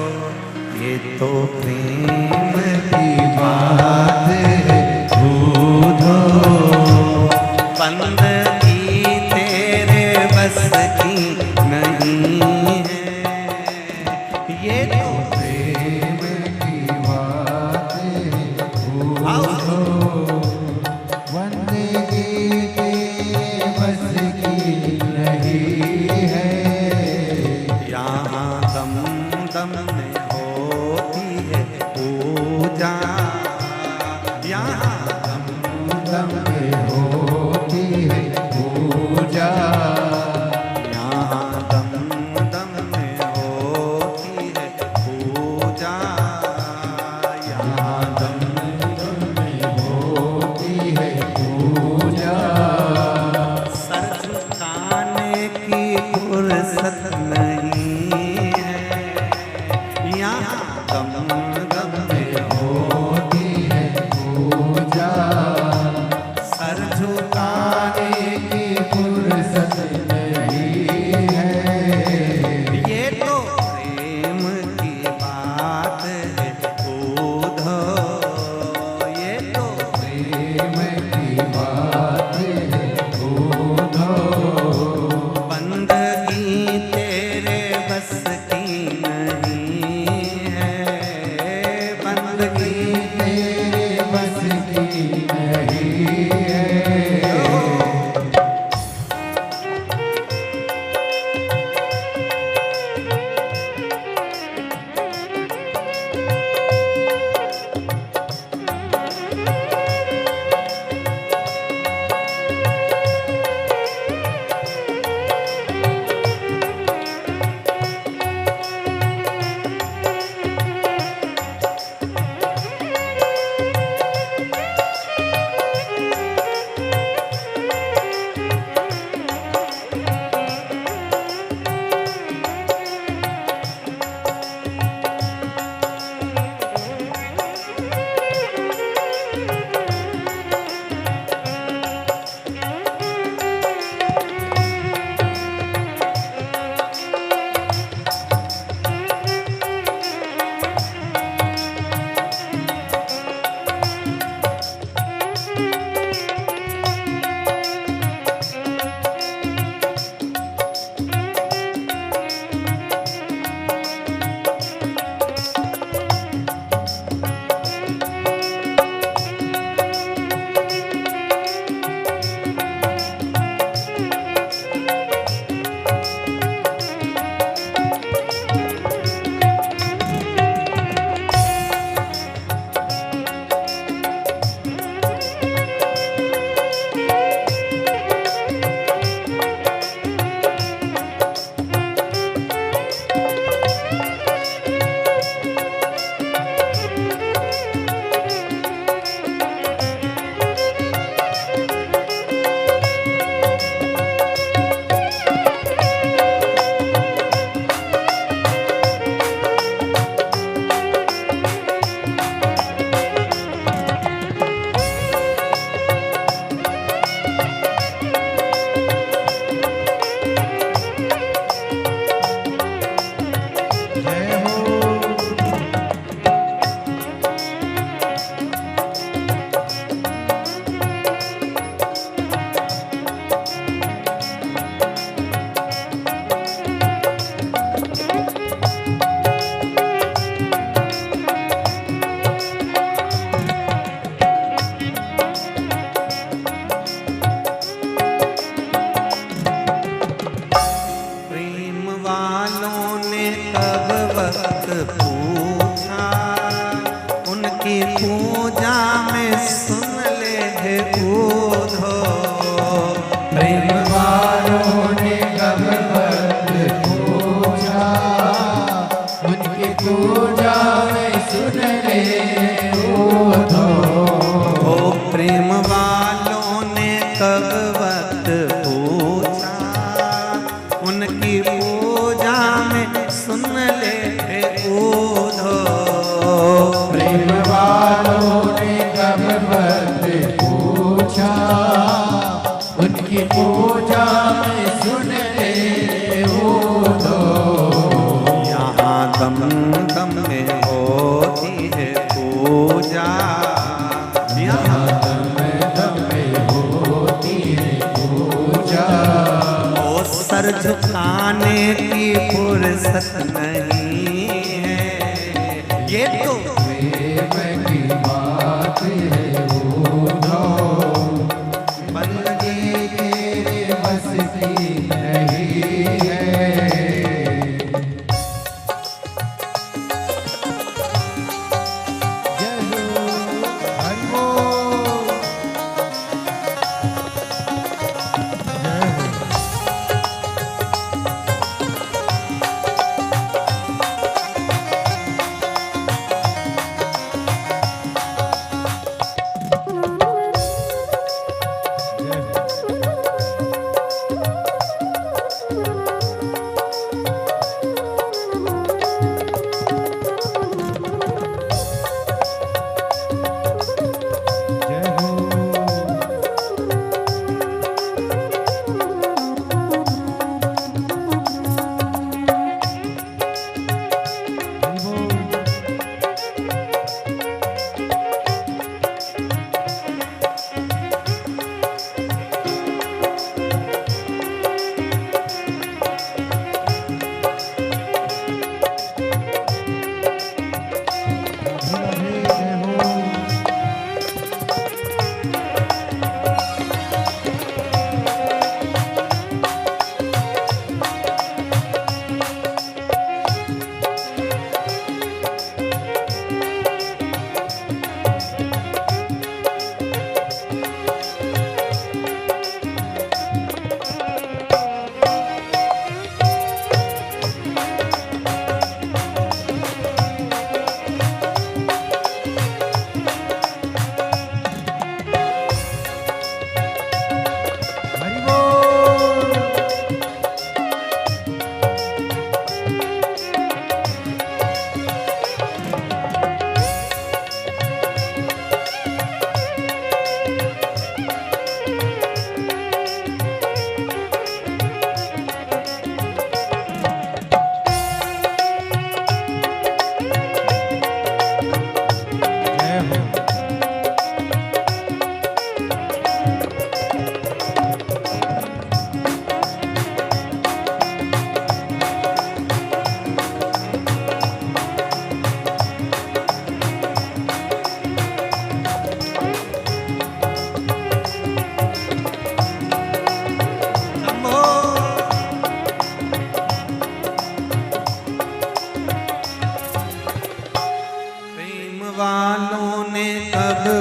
S1: ये तो प्रेम की बात है उद्धव, बंदगी तेरे बस की नहीं है। ये तो प्रेम की बात है उद्धव, बंदगी में होती है पूजा, यहाँ दम में होती है पूजा, यहाँ दम में होती है पूजा, यहाँ दम में होती है पूजा। सर झुकाने की फुर्सत नहीं, दम में होती है पूजा, सर झुकाने ओ सर झुकाने की फुर्सत नहीं है, ये तो
S2: प्रेम की बात है उधो, बंदगी तेरे बस की नहीं है। जय हो हरि बोल। जय हो।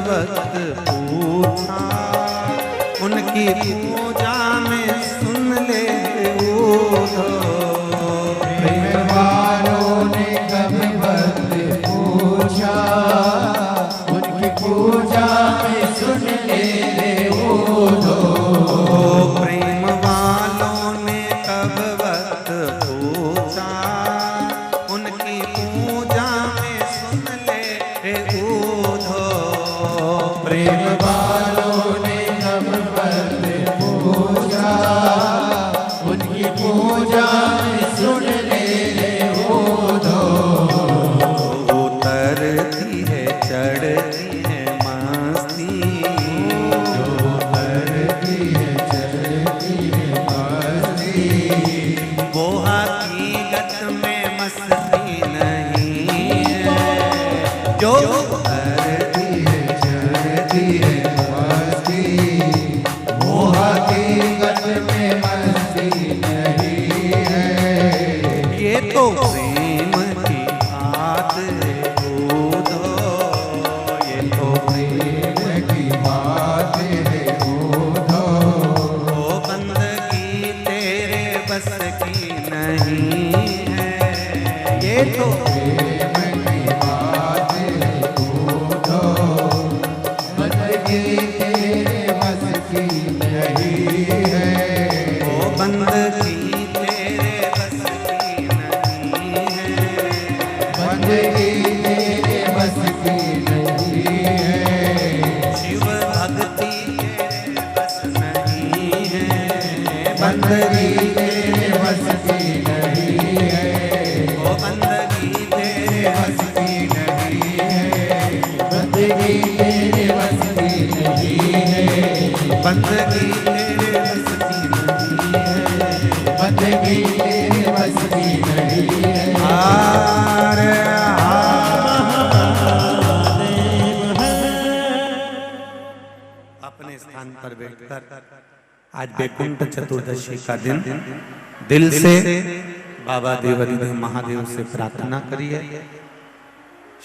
S1: वक्त पूछा, उनकी पूजा में सुन ले उधो।
S2: प्रेम वालों ने कब वक्त पूछा, उनकी पूजा में सुन ले उधो।
S1: प्रेम वालों ने कब वक्त पूछा, उनकी पूजा में सुन ले उधो।
S2: प्रेम वालों ने कब वक्त पूछा, उनकी पूजा में सुन ले उधो।
S1: उतरती है चढ़ती है मस्ती,
S2: उतरती है चढ़ती है मस्ती।
S1: वो हकीकत में मस्ती नहीं है, जो
S2: उतरती है चढ़ती है मस्ती। वो हकीकत में मस्ती नहीं है।
S1: ये तो प्रेम की बात है उधो। ये तो
S2: प्रेम की बात है उधो।
S1: वो बंदगी तेरे बस की नहीं है। ये तो
S2: प्रेम की बात है उधो। बंदगी तेरे बस की नहीं है।
S1: वो बंदगी तेरे बस की नहीं है।
S2: बंदगी तेरे बस की नहीं है।
S1: शिव भक्ति तेरे बस नहीं है।
S2: बंदगी तेरे बस की नहीं है।
S1: वो बंदगी तेरे
S2: बस की नहीं है। बंदगी तेरे बस की
S1: बंदगी तेरे बस की नहीं है,
S2: बंदगी तेरे बस की नहीं है।
S1: अरे अपने स्थान पर बैठकर आज बैकुंठ चतुर्दशी का दिन दिल से बाबा देवाधिदेव महादेव से प्रार्थना करिए।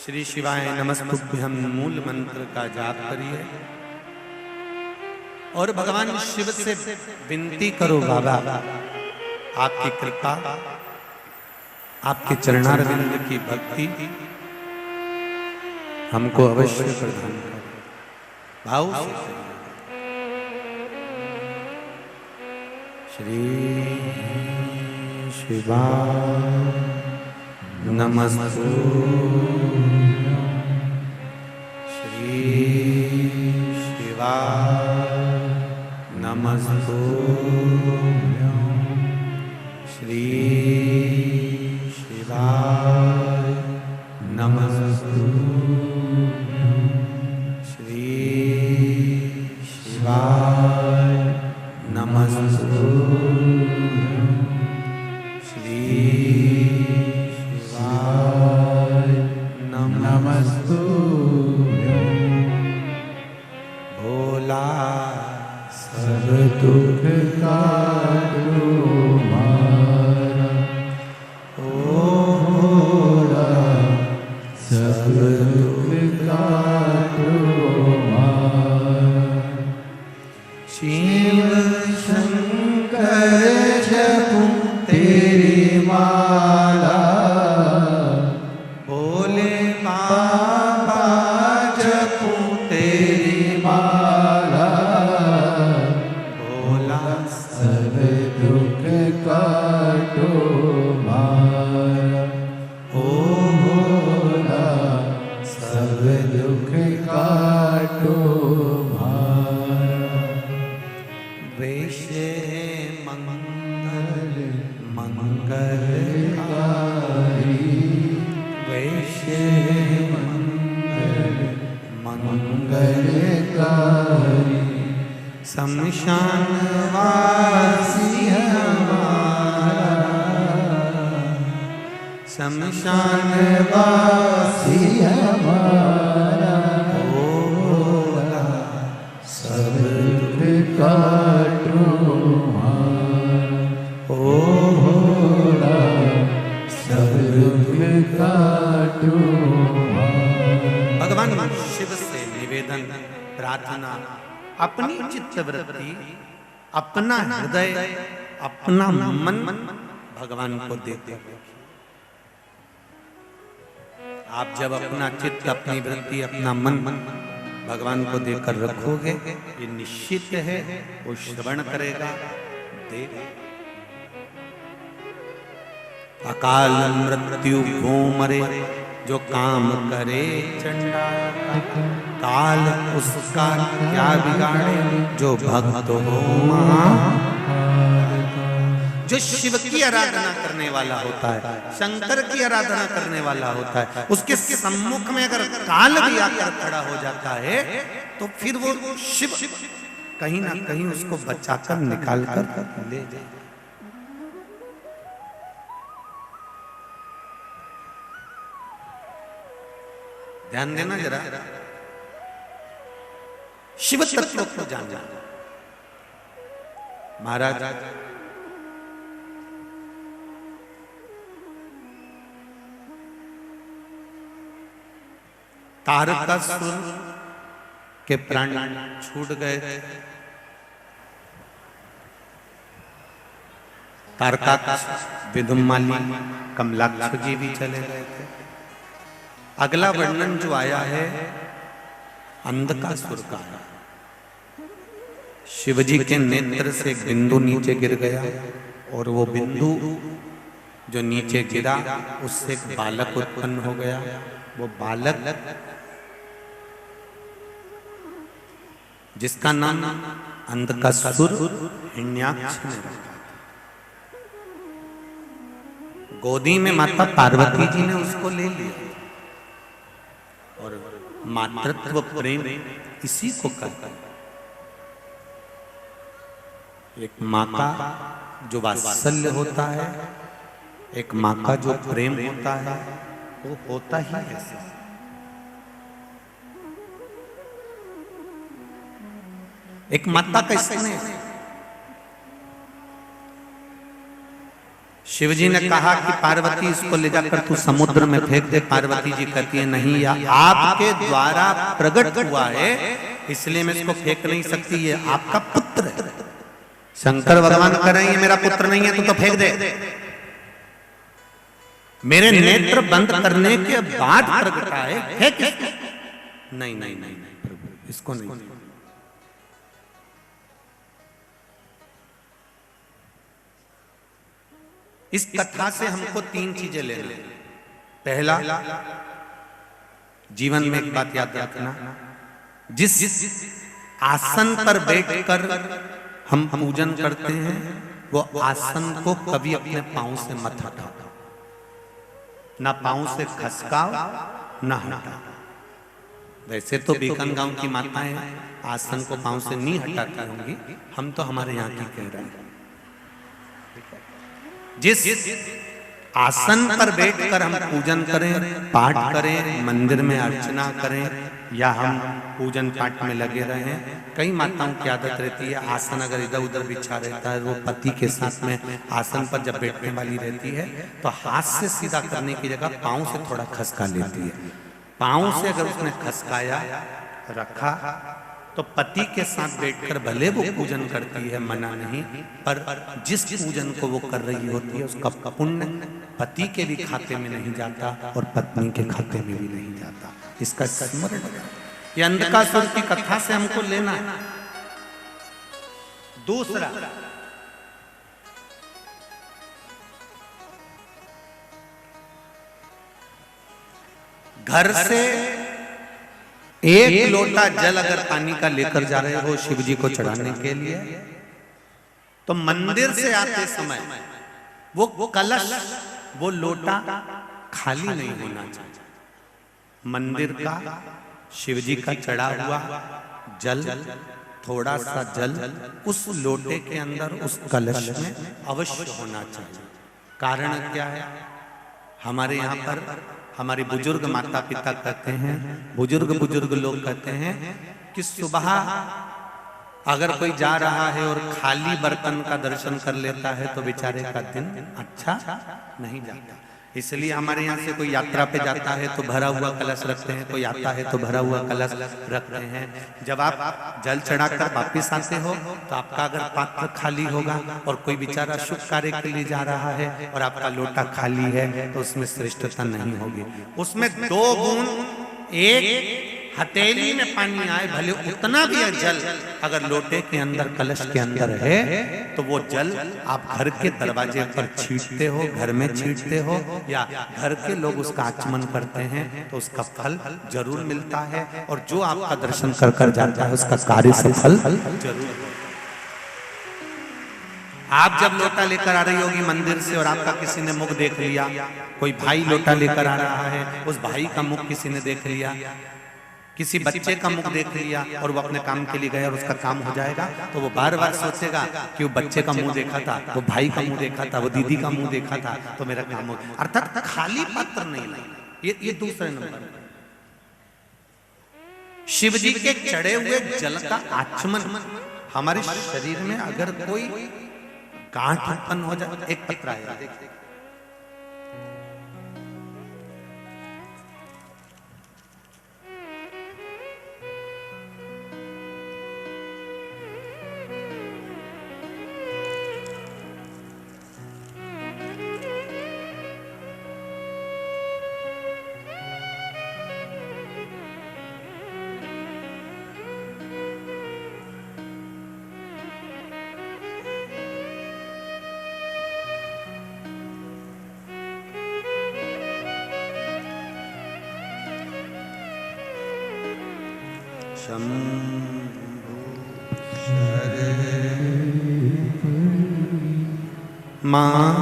S1: श्री शिवाय नमस्तुभ्यं मूल मंत्र का जाप करिए और भगवान शिव से विनती करो, बाबा आपकी कृपा, आपके चरणारविंद की भक्ति हमको अवश्य प्रदान करो। भाव से करिए। श्री शिवाय नमस्तुभ्यं, श्री शिवाय नमस्तुभ्यं, श्री शिवाय नमस्तुभ्यं, श्री शिवाय नमस्तुभ्यं, श्री शिवाय नमस्तुभ्यं। भोला सब दुख काटो मारा, ओ भोला सब दुख काटो मारा। शिव शंकर जपूं तेरी माला, भोले बाबा जपूं तेरी माला, भोला
S2: सब दुख काटो मारा, ओ भोला सब दुख काटो मारा।
S1: वैश्य मंगल मंगलकारी, वैश्य मंगल मंगलकारी, शमशान वासी हमारा, शमशान वासी
S2: हमारा,
S1: ओ भोला सब
S2: दुख काटो मारा,
S1: ओ
S2: भोला सब दुख काटो मारा।
S1: भगवान शिव से निवेदन प्रार्थना, अपनी चित्तवृत्ति, अपना हृदय, अपना मन भगवान को देते हैं। आप जब अपना चित्त, अपनी वृत्ति, अपना मन भगवान को देकर रखोगे, ये निश्चित है वो श्रवण करेगा, देगा। अकाल मृत्यु वो मरे जो काम करे चंडाल, काल उसका क्या बिगाड़े जो भक्त हो महा। जो शिव की आराधना करने वाला होता है, शंकर की आराधना करने वाला होता है, उसके सम्मुख में अगर काल भी आकर खड़ा हो जाता है तो फिर वो शिव कहीं ना कहीं उसको बचाकर निकाल कर ले जाए। ध्यान देना जरा, शिव तत्व को जानना। महाराज तारकासुर के प्राण छूट गए थे। तारकासुर, विदुमाली, कमलाक्ष जी भी चले गए थे। अगला वर्णन जो आया है अंधकासुर का। शिवजी के नेत्र से एक बिंदु नीचे गिर गया और वो बिंदु जो नीचे गिरा उससे एक बालक उत्पन्न हो गया। वो बालक जिसका नाम अंधकासुर हिरण्याक्ष ने रखा। गोदी में माता पार्वती जी ने उसको ले लिया और मातृत्व प्रेम इसी को कहता है। एक माँ का जो वात्सल्य होता है, एक माँ का जो प्रेम होता है, वो होता ही ऐसा। एक माता का स्नेह। शिवजी ने कहा कि पार्वती इसको ले जाकर तू समुद्र में फेंक दे। पार्वती जी कहती है नहीं, या आपके द्वारा प्रकट हुआ है इसलिए मैं इसको फेंक नहीं सकती, ये आपका पुत्र है। शंकर भगवान कह रहे हैं ये मेरा पुत्र नहीं है, तू तो फेंक दे। मेरे नेत्र बंद करने के बाद प्रकट आए, फेंक इसको। नहीं नहीं नहीं प्रभु, इसको नहीं। इस कथा से हमको तीन चीजें लेना। पहला, जीवन में एक बात याद रखना, जिस आसन पर बैठकर हम पूजन करते हैं वो आसन को कभी अपने पांव से मत हटाओ, ना पांव से खसकाओ ना हटाओ। वैसे तो बीकान गांव की माताएं आसन को पांव से नहीं हटाती होंगी, हम तो हमारे यहाँ की कह रहे हैं। जिस आसन पर बैठकर हम पूजन करें, पाठ करें, मंदिर में अर्चना करें या हम पूजन पाठ में लगे रहें, कई माताओं की आदत रहती है आसन अगर इधर उधर बिछा रहता है, वो पति के साथ में आसन पर जब बैठने वाली रहती है तो हाथ से सीधा करने की जगह पांव से थोड़ा खसका लेती है। पांव से अगर उसने खसकाया रखा तो पति के साथ बैठकर भले वो पूजन करती है, मना नहीं, पर जिस पूजन को वो कर रही होती है उसका पुण्य पति के भी खाते में नहीं जाता और पत्नी के खाते में भी नहीं जाता। इसका स्मरण ये अंधकासुर की कथा से हमको लेना है। दूसरा, घर से एक लोटा जल अगर पानी का लेकर जा रहे हो शिव जी को चढ़ाने के लिए, तो मंदिर से आते समय वो कलश, वो लोटा खाली नहीं होना चाहिए। मंदिर का शिव जी का चढ़ा हुआ जल, थोड़ा सा जल उस लोटे के अंदर, उस कलश में अवश्य होना चाहिए। कारण क्या है? हमारे यहाँ पर हमारे बुजुर्ग माता पिता कहते हैं, बुजुर्ग लोग कहते हैं कि सुबह अगर कोई जा रहा है और खाली बर्तन का दर्शन कर लेता है तो बेचारे का दिन अच्छा नहीं जाता। इसलिए हमारे यहाँ से कोई यात्रा पे जाता है तो भरा हुआ कलश रखते हैं, कोई आता है तो भरा हुआ कलश रखते हैं। जब आप जल चढ़ाकर वापिस आते हो तो आपका अगर पात्र खाली होगा और कोई बेचारा शुभ कार्य के लिए जा रहा है और आपका लोटा खाली है तो उसमें श्रेष्ठता नहीं होगी। उसमें 2 बूंद एक हथेली में पानी आए, भले उतना भी जल अगर लोटे के अंदर, कलश के अंदर है तो वो जल आप घर के दरवाजे पर छींटते हो, घर में छींटते हो या घर के लोग उसका आचमन करते हैं तो उसका फल जरूर मिलता है। और जो आपका दर्शन कर कर जाता है उसका कार्य सफल जरूर। आप जब लोटा लेकर आ रही होगी मंदिर से और आपका किसी ने मुख देख लिया, कोई भाई लोटा लेकर आ रहा है, उस भाई का मुख किसी ने देख लिया, किसी बच्चे का मुख देख लिया और वो अपने काम के लिए गया और उसका काम हो जाएगा, तो वो बार बार सोचेगा कि वो बच्चे का मुंह देखा था, वो भाई का मुंह देखा था, वो दीदी का मुंह देखा था तो मेरा काम हो। अर्थात खाली पात्र नहीं लाना। ये दूसरे नंबर। शिव जी के चढ़े हुए जल का आचमन, हमारे शरीर में अगर कोई गांठ उत्पन्न हो जाए, एक पत्र आया देखिए, मां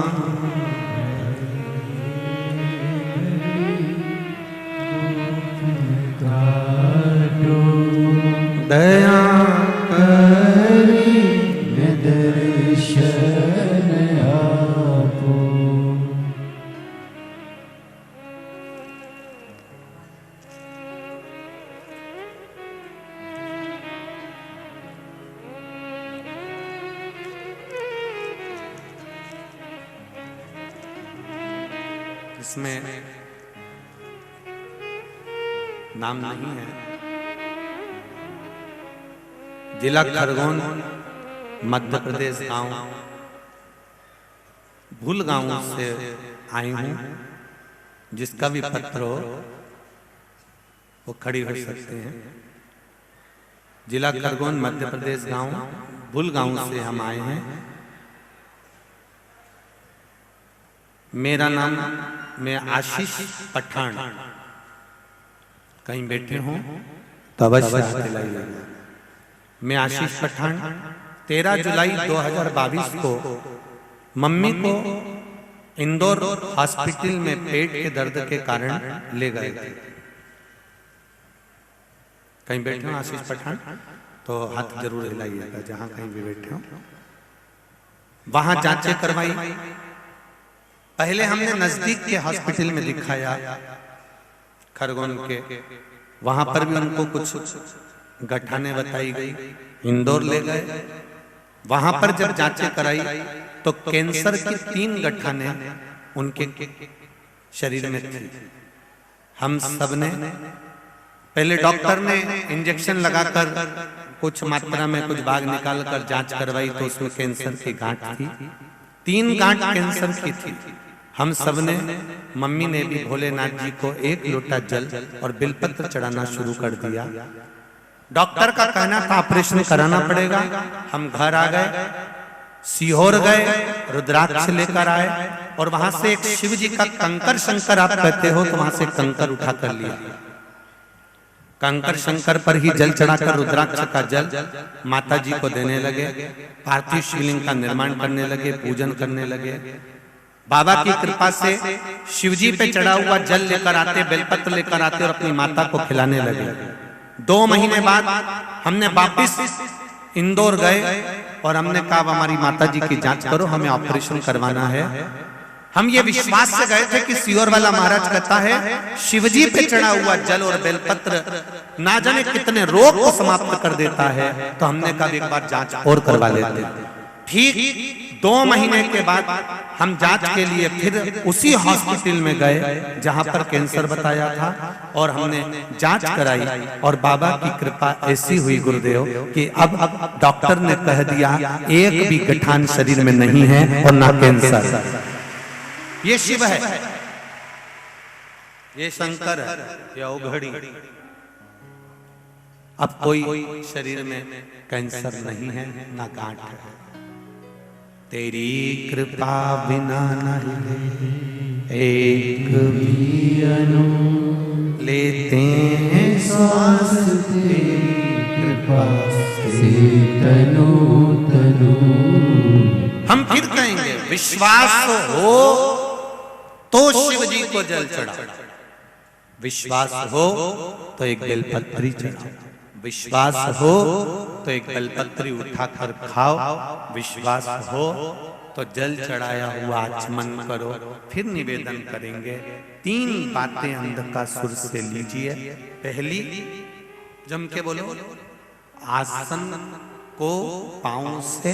S1: दया करी इसमें नाम नहीं है। जिला खरगोन, मध्य प्रदेश, गांव भूल गांव से आई हूं। जिसका भी पत्र हो वो खड़ी हो सकते हैं। जिला खरगोन, मध्य प्रदेश, गांव भूल गांव से हम आए हैं। मेरा नाम, मैं आशीष पठान। कहीं बैठे हों तो अवश्य हाथ हिलाइएगा। मैं आशीष पठान 13 जुलाई 2022 को मम्मी को इंदौर हॉस्पिटल में पेट के दर्द के कारण ले गए थे। कहीं बैठे हो आशीष पठान तो हाथ जरूर हिलाइएगा, जहां कहीं भी बैठे हो। वहां जांचें करवाई। पहले हमने नजदीक के हॉस्पिटल में दिखाया खरगोन के, वहां पर भी उनको कुछ गठाने बताई गई। इंदौर ले गए, वहां पर जब जांचें कराई तो कैंसर की 3 गठाने उनके शरीर में थी। हम सब ने पहले डॉक्टर ने इंजेक्शन लगाकर कुछ मात्रा में कुछ भाग निकालकर जांच करवाई तो उसमें कैंसर की गांठ थी। 3 गांठ कैंसर की थी। हम सब ने, मम्मी ने भी भोलेनाथ जी को 1 लोटा जल और बिलपत्र चढ़ाना शुरू कर दिया। डॉक्टर का कहना था ऑपरेशन कराना पड़ेगा। हम घर आ गए, सीहोर गए, रुद्राक्ष लेकर आए और वहां से एक शिव जी का कंकर शंकर आप कहते हो तो वहां से कंकर उठा कर लिया। कंकर शंकर पर ही जल चढ़ाकर रुद्राक्ष का जल माता जी को देने लगे। पार्थिव शिवलिंग का निर्माण करने लगे, पूजन करने लगे। बाबा की कृपा से शिवजी पे चढ़ा हुआ जल लेकर आते, बेलपत्र लेकर आते और अपनी माता को खिलाने लगे। 2 महीने बाद हमने वापिस इंदौर गए और हमने कहा हमारी माता जी की जांच करो, हमें ऑपरेशन करवाना है। हम ये विश्वास से गए थे कि सीहोर वाला महाराज कहता है शिवजी पे चढ़ा हुआ जल और बेलपत्र ना जाने कितने रोग को समाप्त कर देता है। तो हमने कहा एक बार जांच और करवा लेते। ठीक 2 महीने के बाद हम जांच के लिए फिर उसी हॉस्पिटल में गए जहां पर कैंसर बताया था और हमने जांच कराई और बाबा की कृपा ऐसी हुई गुरुदेव कि अब डॉक्टर ने कह दिया एक भी गठान शरीर में नहीं है और ना कैंसर। ये शिव है, ये शंकर है, ये औघड़ी। अब कोई शरीर में कैंसर नहीं है ना गांठ है। तेरी कृपा बिना नहीं एक भी अनु लेते हैं सांस, तेरी कृपा से तनु तनु। हम फिर कहेंगे विश्वास हो तो शिव जी को जल चढ़ाओ, विश्वास हो तो एक बेलपत्री चढ़ाओ, विश्वास हो तो एक बेलपत्री उठाकर खाओ, विश्वास हो तो जल चढ़ाया हुआ आचमन करो। फिर निवेदन करेंगे 3 बातें अंधका सुर से लीजिए। पहली, जम के बोलो, आसन को पांव से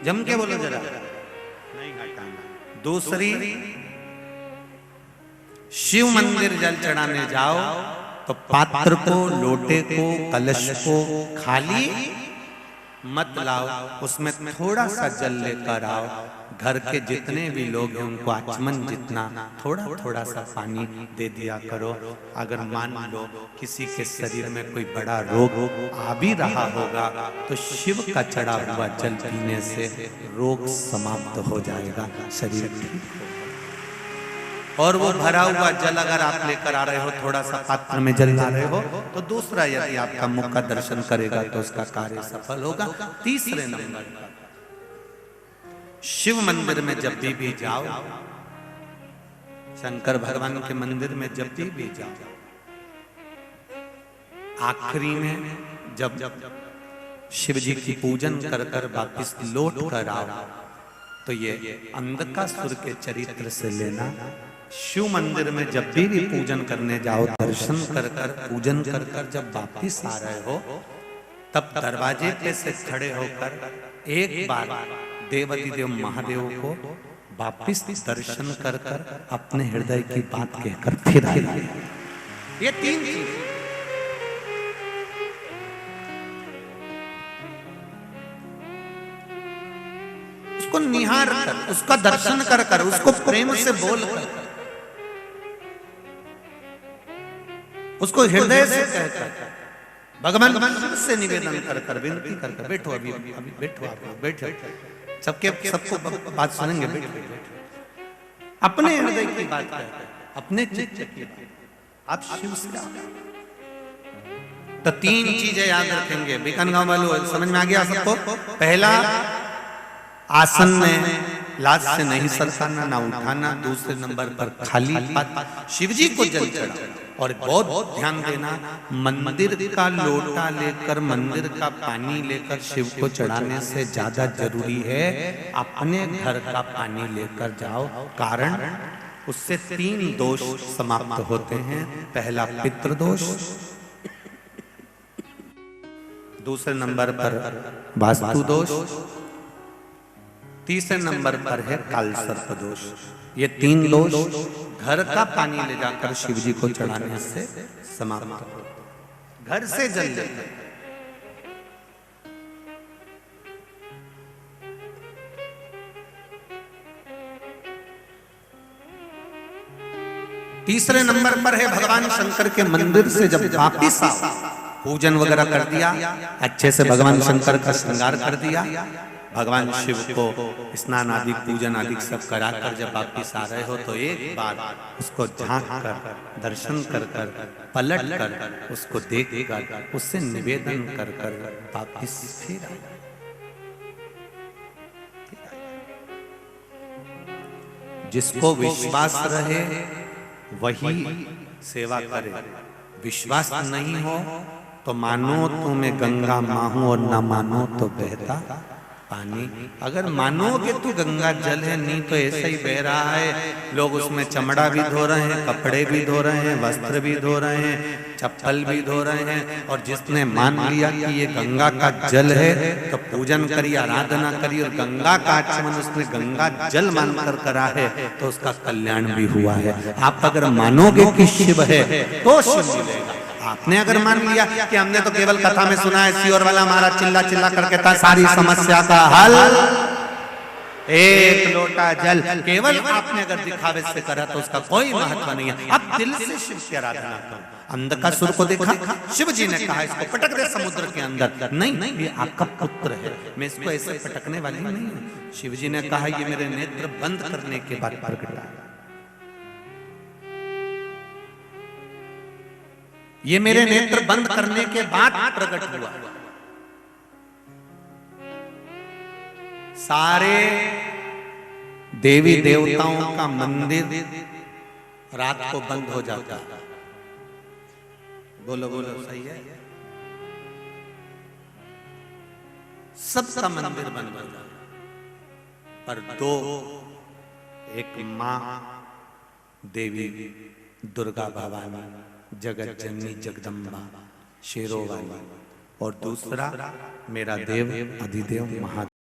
S1: जम के बोलो जरा, नहीं घटाना। दूसरी, शिव मंदिर जल चढ़ाने जाओ तो पात्र को, लोटे को, कलश को खाली मत लाओ, उसमें थोड़ा सा जल लेकर आओ। घर के जितने भी लोग हैं उनको आचमन जितना थोड़ा थोड़ा सा पानी दे दिया करो। अगर मान लो किसी के शरीर में कोई बड़ा रोग आ भी रहा होगा तो शिव का चढ़ा हुआ जल पीने से रोग समाप्त हो जाएगा, शरीर ठीक होगा। और वो भरा हुआ जल अगर आप लेकर आ रहे हो, थोड़ा सा पात्र में जल ला रहे हो, तो दूसरा यदि आपका मुख का दर्शन करेगा तो उसका कार्य सफल होगा। तीसरे नंबर, शिव मंदिर में जब भी जाओ, शंकर भगवान के मंदिर में जब भी जाओ, आखिरी में जब शिव जी की पूजन कर कर वापिस लौट कर आओ तो ये अंधकासुर के चरित्र से लेना। शिव मंदिर में जब भी पूजन करने जाओ, दर्शन कर कर, पूजन कर कर जब वापिस आ रहे हो, तब दरवाजे पे से खड़े होकर एक बार देवाधिदेव महादेव को वापिस दर्शन कर कर अपने हृदय की बात कहकर फिर आए। ये 3 चीज, उसको निहार कर, उसका दर्शन कर कर, उसको प्रेम से बोल कर, उसको हृदय से कहकर, भगवान से निवेदन कर कर, विनती कर कर, बैठो अभी अभी बैठो, आप लोग बैठो, सबको बात सुनेंगे, बैठो, अपने हृदय की बात कहकर, अपने चित्त की बात, आप शिव से तो 3 चीजें याद रखेंगे। बीकानगांव वालों समझ में आ गया सबको? पहला, आसन में लात से नहीं सरकाना, ना उठाना। दूसरे नंबर पर खाली पात शिव जी को जल चढ़ा, और बहुत ध्यान देना, मंदिर का लोटा लेकर, मंदिर का पानी लेकर शिव को चढ़ाने से ज्यादा जरूरी है अपने घर का पानी लेकर जाओ। कारण उससे 3 दोष समाप्त होते हैं। पहला पितृदोष, दूसरे नंबर पर वास्तु दोष, तीसरे नंबर पर है काल सर्प दोष। ये 3 दोष घर का पानी ले जाकर शिव जी को चढ़ाने से समाप्त हो। घर से जल लेकर, तीसरे नंबर पर है भगवान शंकर के मंदिर से जब वापिस आओ, पूजन वगैरह कर दिया, अच्छे से भगवान शंकर का श्रृंगार कर दिया, भगवान शिव को स्नान आदि पूजन आदि सब कराकर जब वापिस आ रहे हो, तो एक बार उसको झांक कर, दर्शन कर कर, पलट कर, उसको देख कर, उससे निवेदन कर कर वापिस फिर आए। जिसको विश्वास रहे वही सेवा करे, विश्वास नहीं हो तो मानो तो मैं गंगा माँ हूं और न मानो तो बहता पानी। अगर मानोगे तो गंगा जल है, नहीं तो ऐसा ही बह रहा है। लोग उसमें चमड़ा भी धो रहे हैं, कपड़े भी धो रहे हैं, वस्त्र भी धो रहे हैं, चप्पल भी धो रहे हैं। और जिसने मान लिया कि ये गंगा का जल है तो पूजन करी, आराधना करी, और गंगा का आचमन उसने गंगा जल मानकर करा है तो उसका कल्याण भी हुआ है। आप अगर मानोगे कि शिव है तो शिव मिलेगा। आपने अगर मान लिया कि हमने तो केवल कथा में सुना है, सियोर वाला महाराज चिल्ला चिल्ला करके था सारी समस्या का हल, एक लोटा जल, केवल आपने अगर दिखावे से करा तो उसका कोई महत्व नहीं है। अब दिल से शिव की आराधना करो। अंधकासुर को देखा, शिव जी ने कहा इसको पटक दे समुद्र के अंदर, नहीं ये आपका पुत्र है, मैं इसको ऐसे पटकने वाली नहीं हूं। शिव जी ने कहा ये मेरे नेत्र बंद करने के बाद प्रकट हुआ, ये मेरे नेत्र बंद करने के बाद प्रकट हुआ। सारे देवी देवताओं का मंदिर रात को बंद हो जाता। बोलो बोलो, सही है? सबका मंदिर बंद हो जाता, पर 2, एक मां देवी दुर्गा भवानी, जगत जननी जगदम्बा शेरों वाली, और दूसरा मेरा देव अधिदेव महादेव।